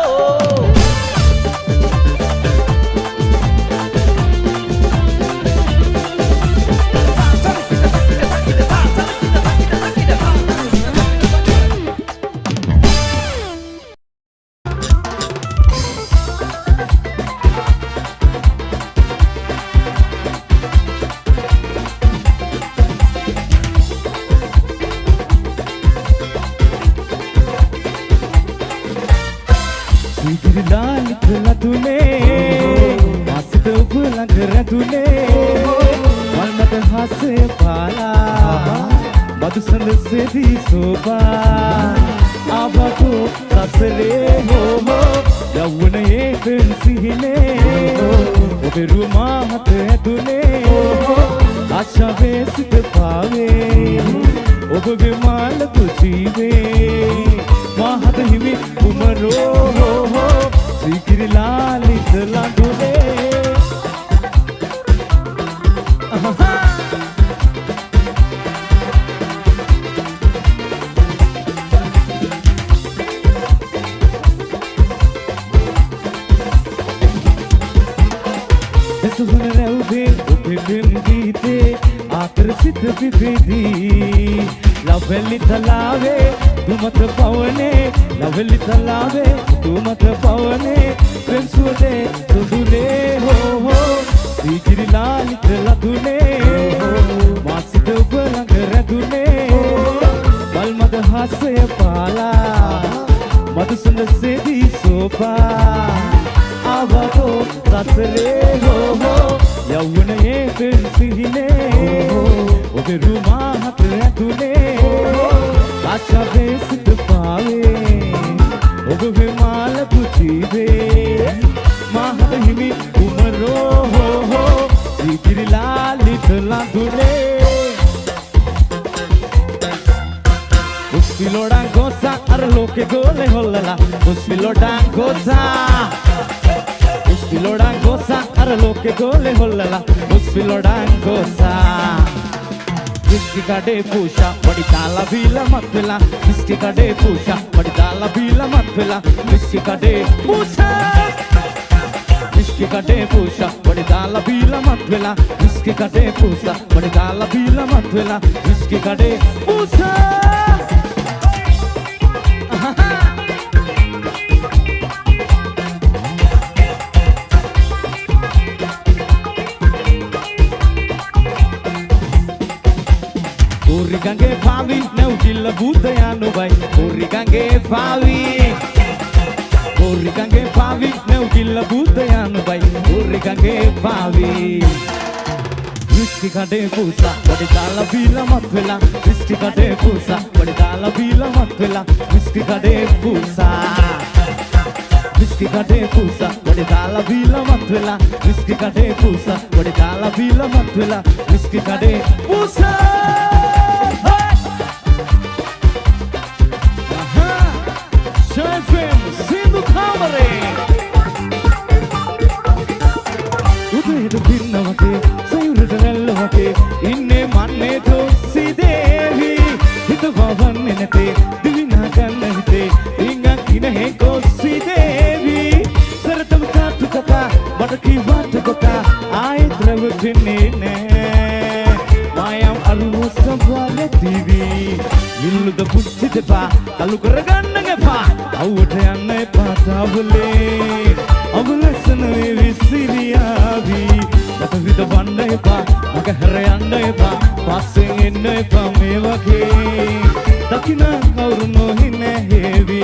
[SPEAKER 5] දකින කවුරු නොහිනේ හේවි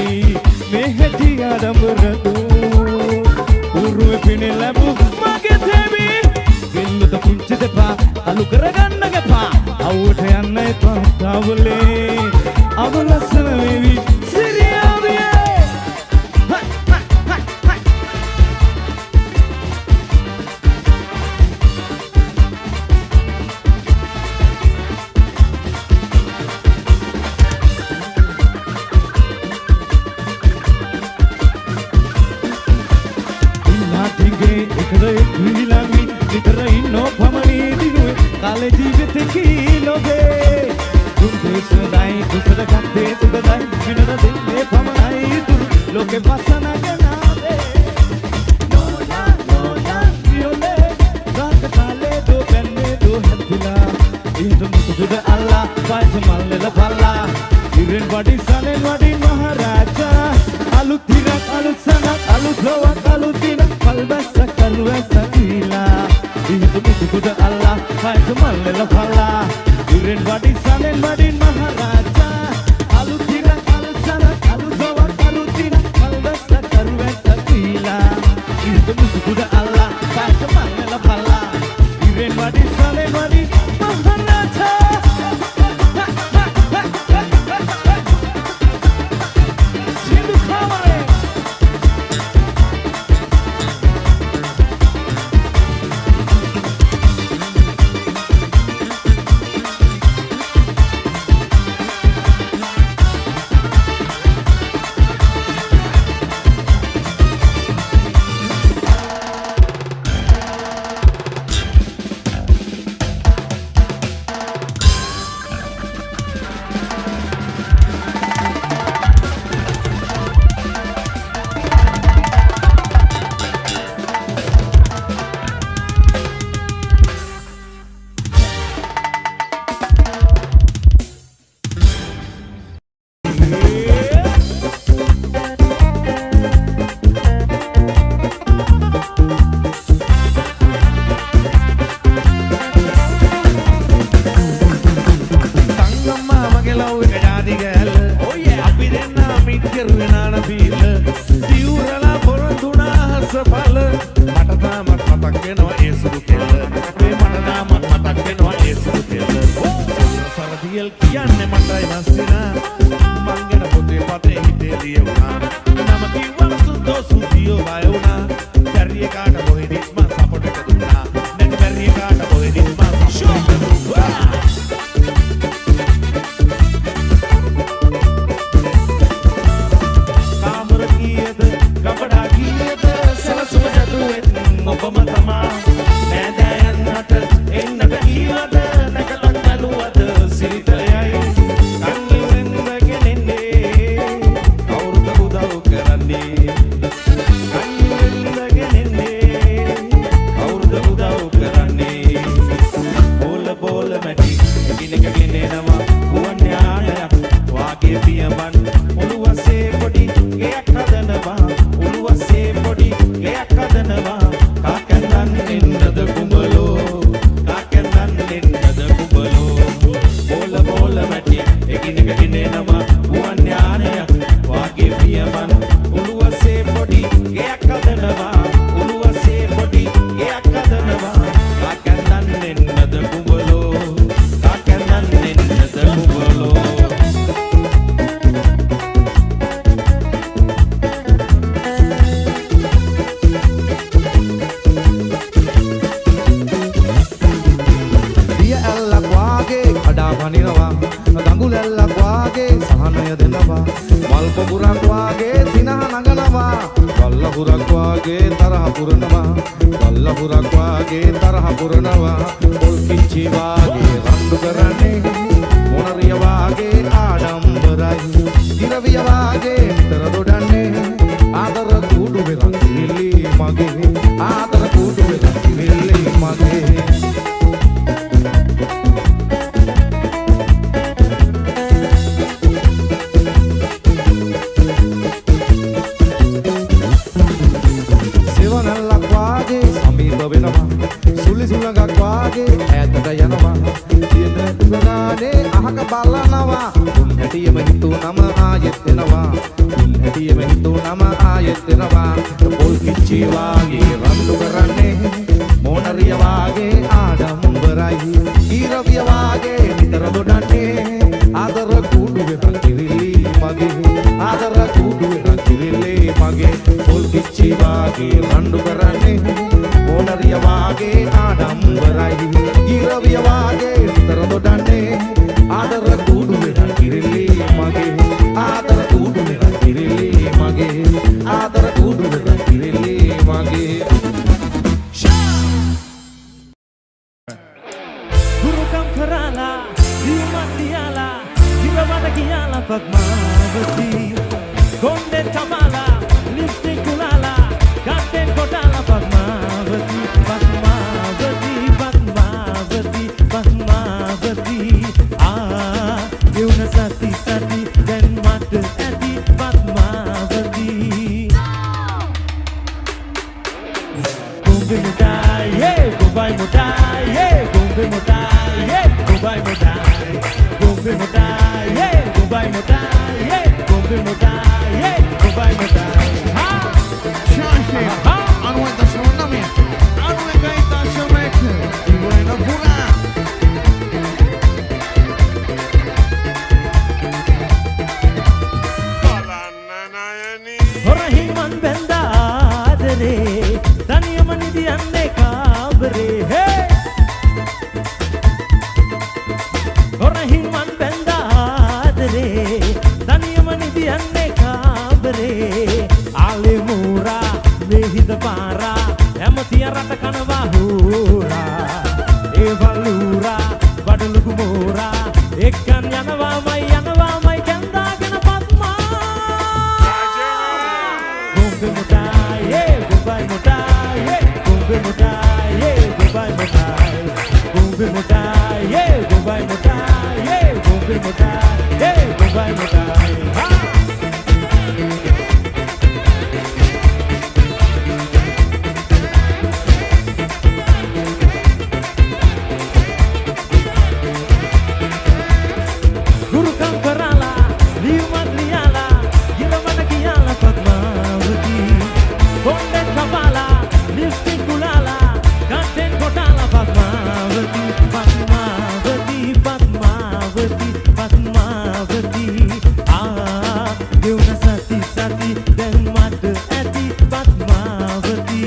[SPEAKER 5] මේ හැටි ආඩම්බරතු උරුවේ පිනේ ලැබු මගේ තෙවි ගෙල්ලද පුංචි දෙපා අලු කරගන්න ගපා අවුවට යන්න එපා තාවලේ අවලස්සන වේවි සිරියාවියේ
[SPEAKER 8] මග බලනවා උන් හැටියෙම හිතුනම ආයෙත් එනවා උන් හැටියෙම හිතුනම ආයෙත් එනවා පොල් කිච්චි වාගේ රණ්ඩු කරන්නේ මොනරිය වාගේ ආඩම්බරයි ඊරවිය වාගේ නිතර දොඩන්නේ ආදර කුඩු වෙන කිරිලි මගේ ආදර කුඩු වෙන කිරිලි මගේ පොල් කිච්චි වාගේ රණ්ඩු කරන්නේ මොනරිය වාගේ ආඩම්බරයි ඊරවිය වාගේ නිතර දොඩන්නේ ආදර කුඩු වෙන කිරිලි මගේ ආදර කුඩු වෙන කිරිලි මගේ ආදර කුඩු වෙන කිරිලි මගේ
[SPEAKER 5] Gurukam karala, diumatiala, dirawat kiala Padmavati. Gonden kamala, lipstick kulala, kanten kodala Padmavati, Padmavati, Padmavati, Padmavati. Ah, yuna sati sati, then mata ati Padmavati. Gombe mudai, yeah, Gombe mudai, yeah, Gombe mudai, yeah, Gombe mudai, Gombe mudai, yeah, Gombe mudai, yeah, Gombe mudai, yeah, Gombe mudai. Ha!
[SPEAKER 8] Shashi, anu enta shonami, anu enta shomek, ibu ena pura.
[SPEAKER 5] Horahiman bendadere, taniyamani diyanne kabre, hey! Horahiman bendadere, taniyamani diyanne kabre, ale mura, mehida para, ematiya rata kanwa hura, evalura, badalugu mura, ekkan yanawa mai kendagena Padma. Gombe mudai, yeah, Gombe mudai, yeah, Gombe mudai, yeah, Gombe mudai, Gombe mudai, yeah, Gombe mudai, yeah, Gombe mudai, yeah, Gombe mudai. Ha! Gurukam karala, liumat liala, gilamana kiala Padmavati. Gonden kamala, lipstick kulala, kanten kodala Padmavati, Padmavati, Padmavati, Padmavati. Ah, yuna sati sati, then mata ati Padmavati.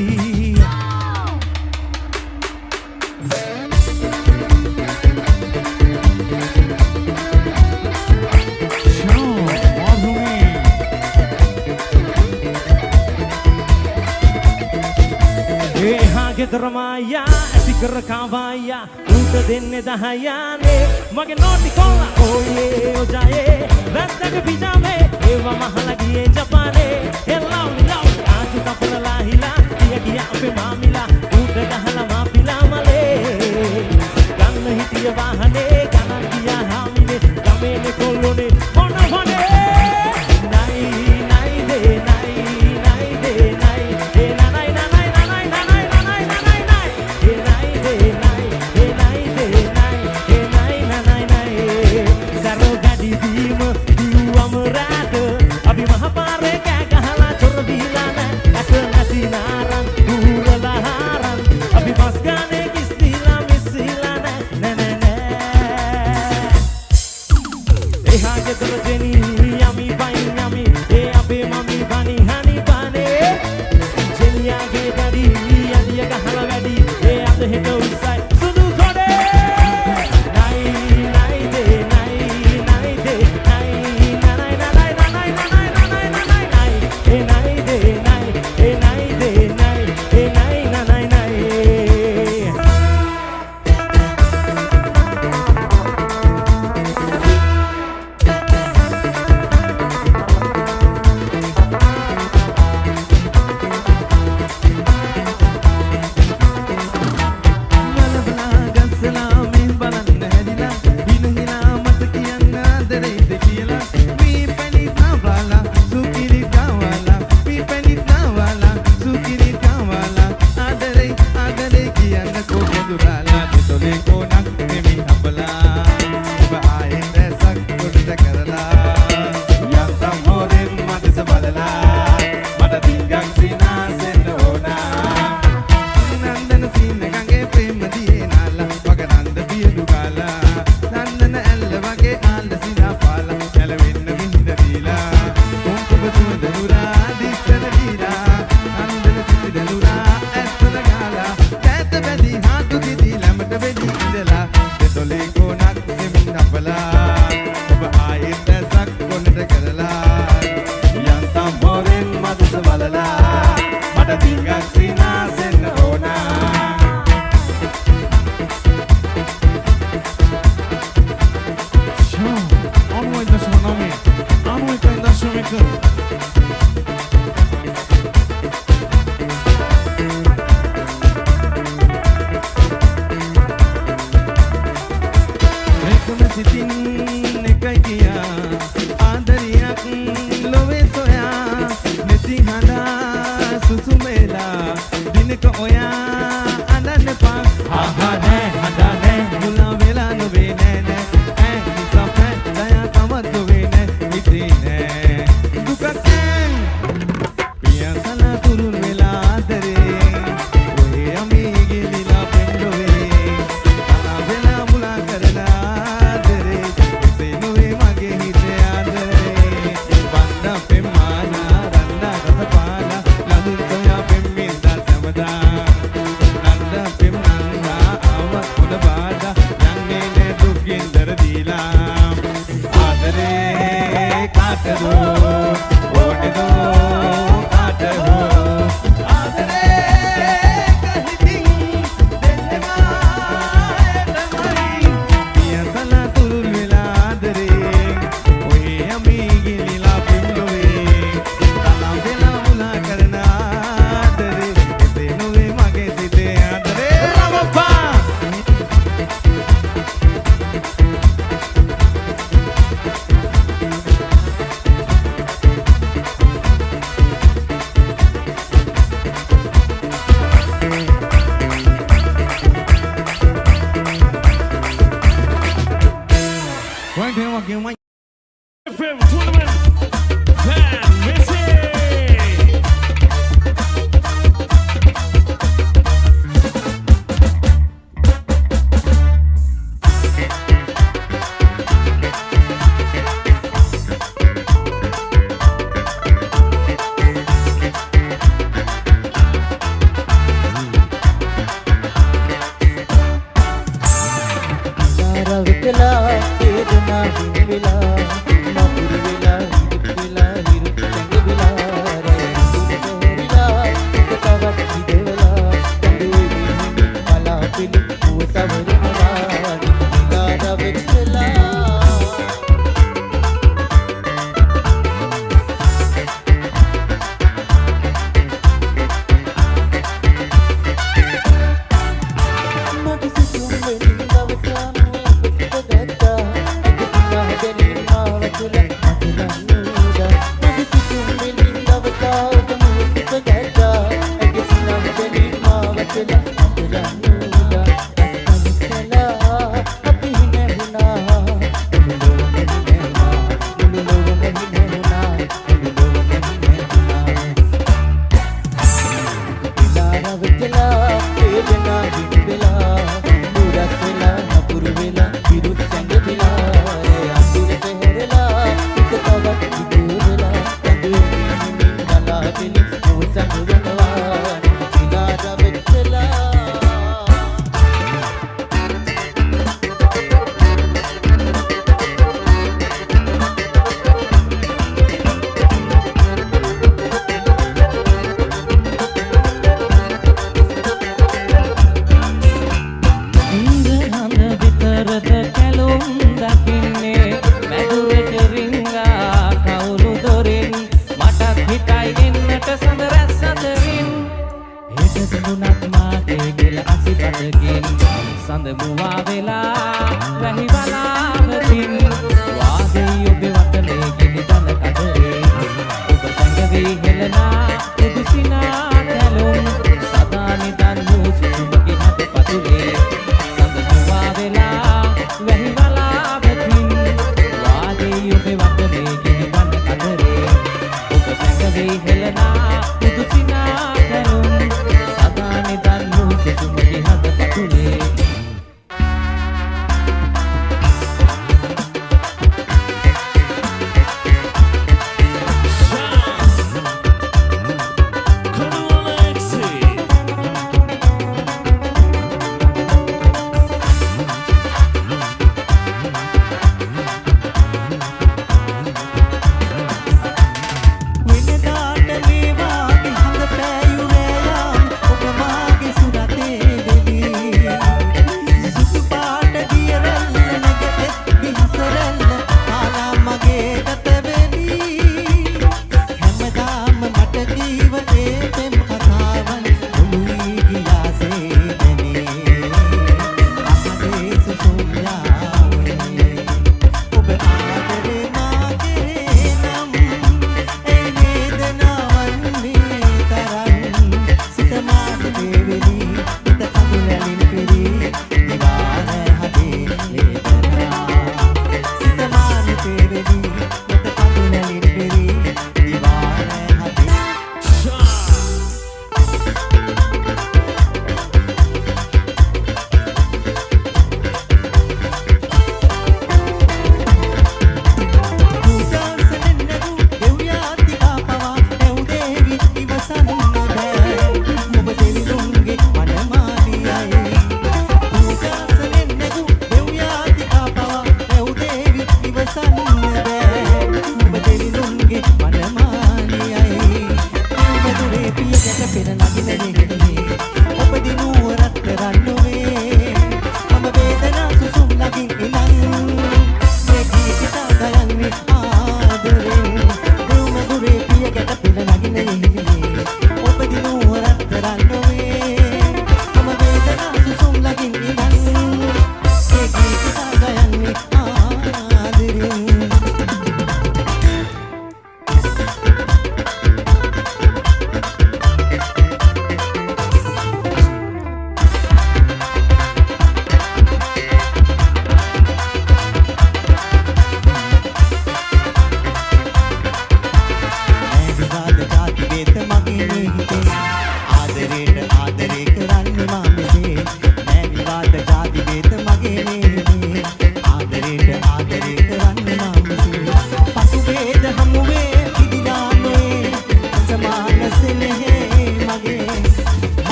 [SPEAKER 5] ගෙදර මායා ඇති කර කාවායා උන්ට දෙන්නේ 10නේ මගේ නෝටි කොල්ලා ඕයේ ඔජායේ වැත්තක පිජාමේ ඒවා මහලා ගියේ ජපානේ හෙල්ලාවි ලාවි ආජු කපලලා හිලා කිය කිය අපේ මාමිලා උන්ට ගහලා මාපිලා මලේ ගන්න හිටිය වාහනේ ගණන් ගියා හාමිනේ ගමේනේ කොල්ලෝනේ මොන වනේ නයි නයි දේ නයි නයි දේ නයි ඒ නයි නයි Abi mahapare kaya kahala chor dilana,
[SPEAKER 8] දෙමින් අපලා ඔබ ආයෙත් ඇසක් කොනට කරලා යන්තම් හොරෙන් මදස වලලා මට ටිකක් සිනාසෙන්න ඕනා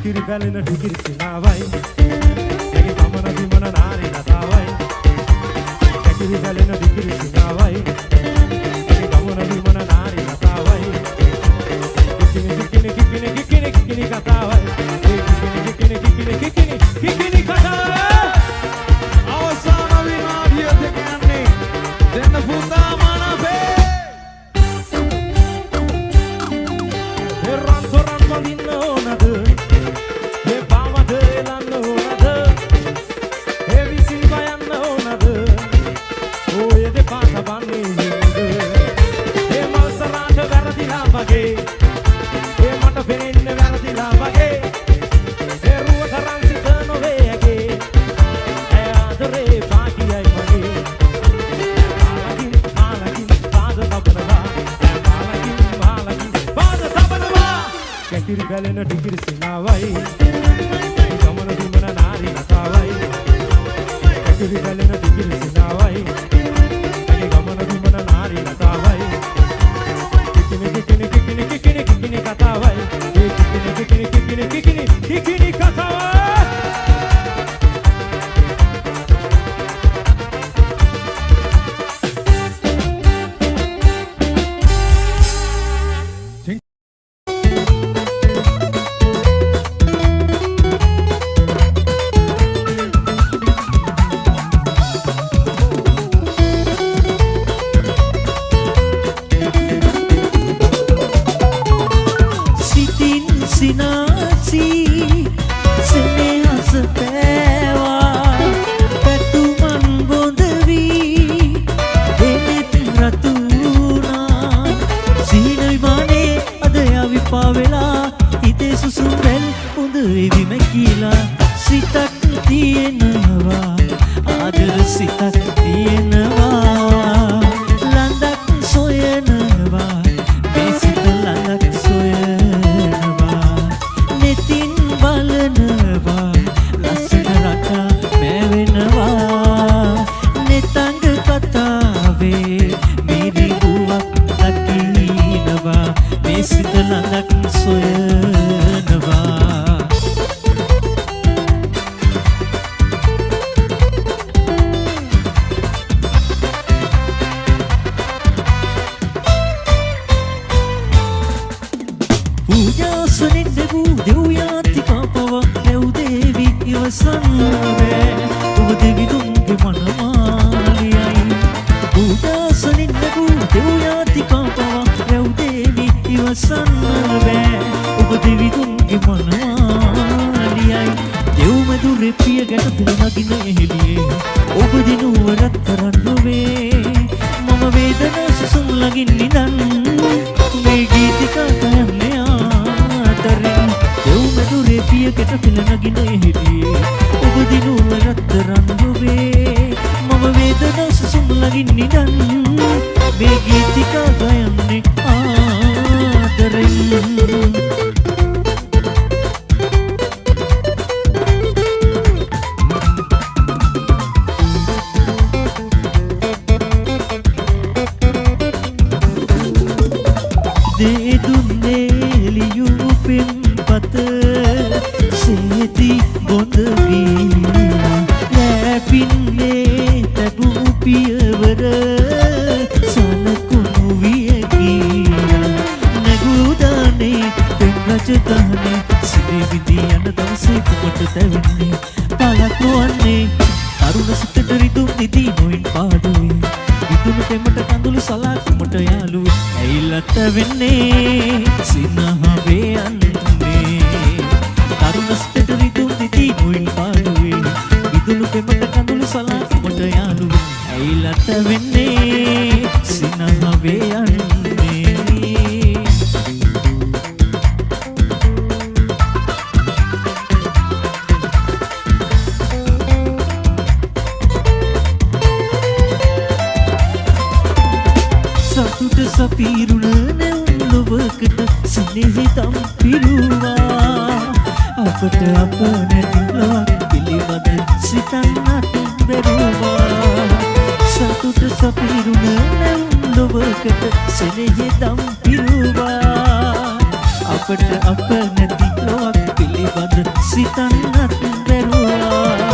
[SPEAKER 5] කිකිරි පැලෙන ටිකිරි සිනාවයි ඒකේ කමන විමන නාරි ලතාවයි කිකිරි පැලෙන ටිකිරි සිනාවයි ඒකේ කමන විමන නාරි ලතාවයි කිකිනි කතාවයි කිකිනි කතාවයි
[SPEAKER 6] අවසාන විනාඩිය දෙක යන්නේ දෙන්න පුතා මනපේ
[SPEAKER 5] රන් තොරන් වඳින්න ඕනද මේ පාවද එලන්න ඕනද ඒ විසිල් බයන්න ඕනද ඔය දෙපා තබන්නේ නේද ඒ මල්සරාට වැරදිලා වගේ ඒ මට පෙනෙන්න වැරදිලා වගේ ඒ රුව තරම් සිත නොවේ ඇගේ ඒ ආදරේ පාටියයි මගේ මාලකින් පාද තබනවා මාලකින් පාද තබනවා කැකිරි බැලෙන ටිකිරි සිනාවයි ගමන දුමන නාරි ලතාවයි කැකිරි බැලෙන ටිකිරි සිනාවයි ගමන දුමන නාරි ලතාවයි කිකිනි කතාවයි කිකිනි කතාවයි
[SPEAKER 9] අපට අප නැති ලොවක් පිළිබඳ සිතන්නත් බැරුවා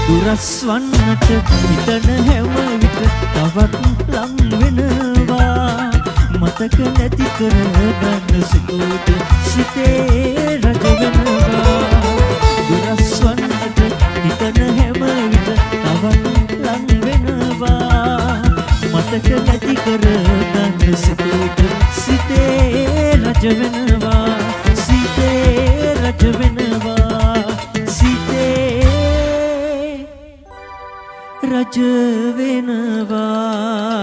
[SPEAKER 9] දුරස් වන්නට හිතන හැම විට තවත් ලං වෙනවා මතක නැති කරගන්න සිතුවිට සිතේ රජ වෙනවා දුරස් වන්නට හිතන හැම විට තවත් ලං වෙනවා මතක නැති කරගන්න සිතුවිට සිතේ රජ වෙනවා සිතේ රජ වෙනවා සිතේ රජ වෙනවා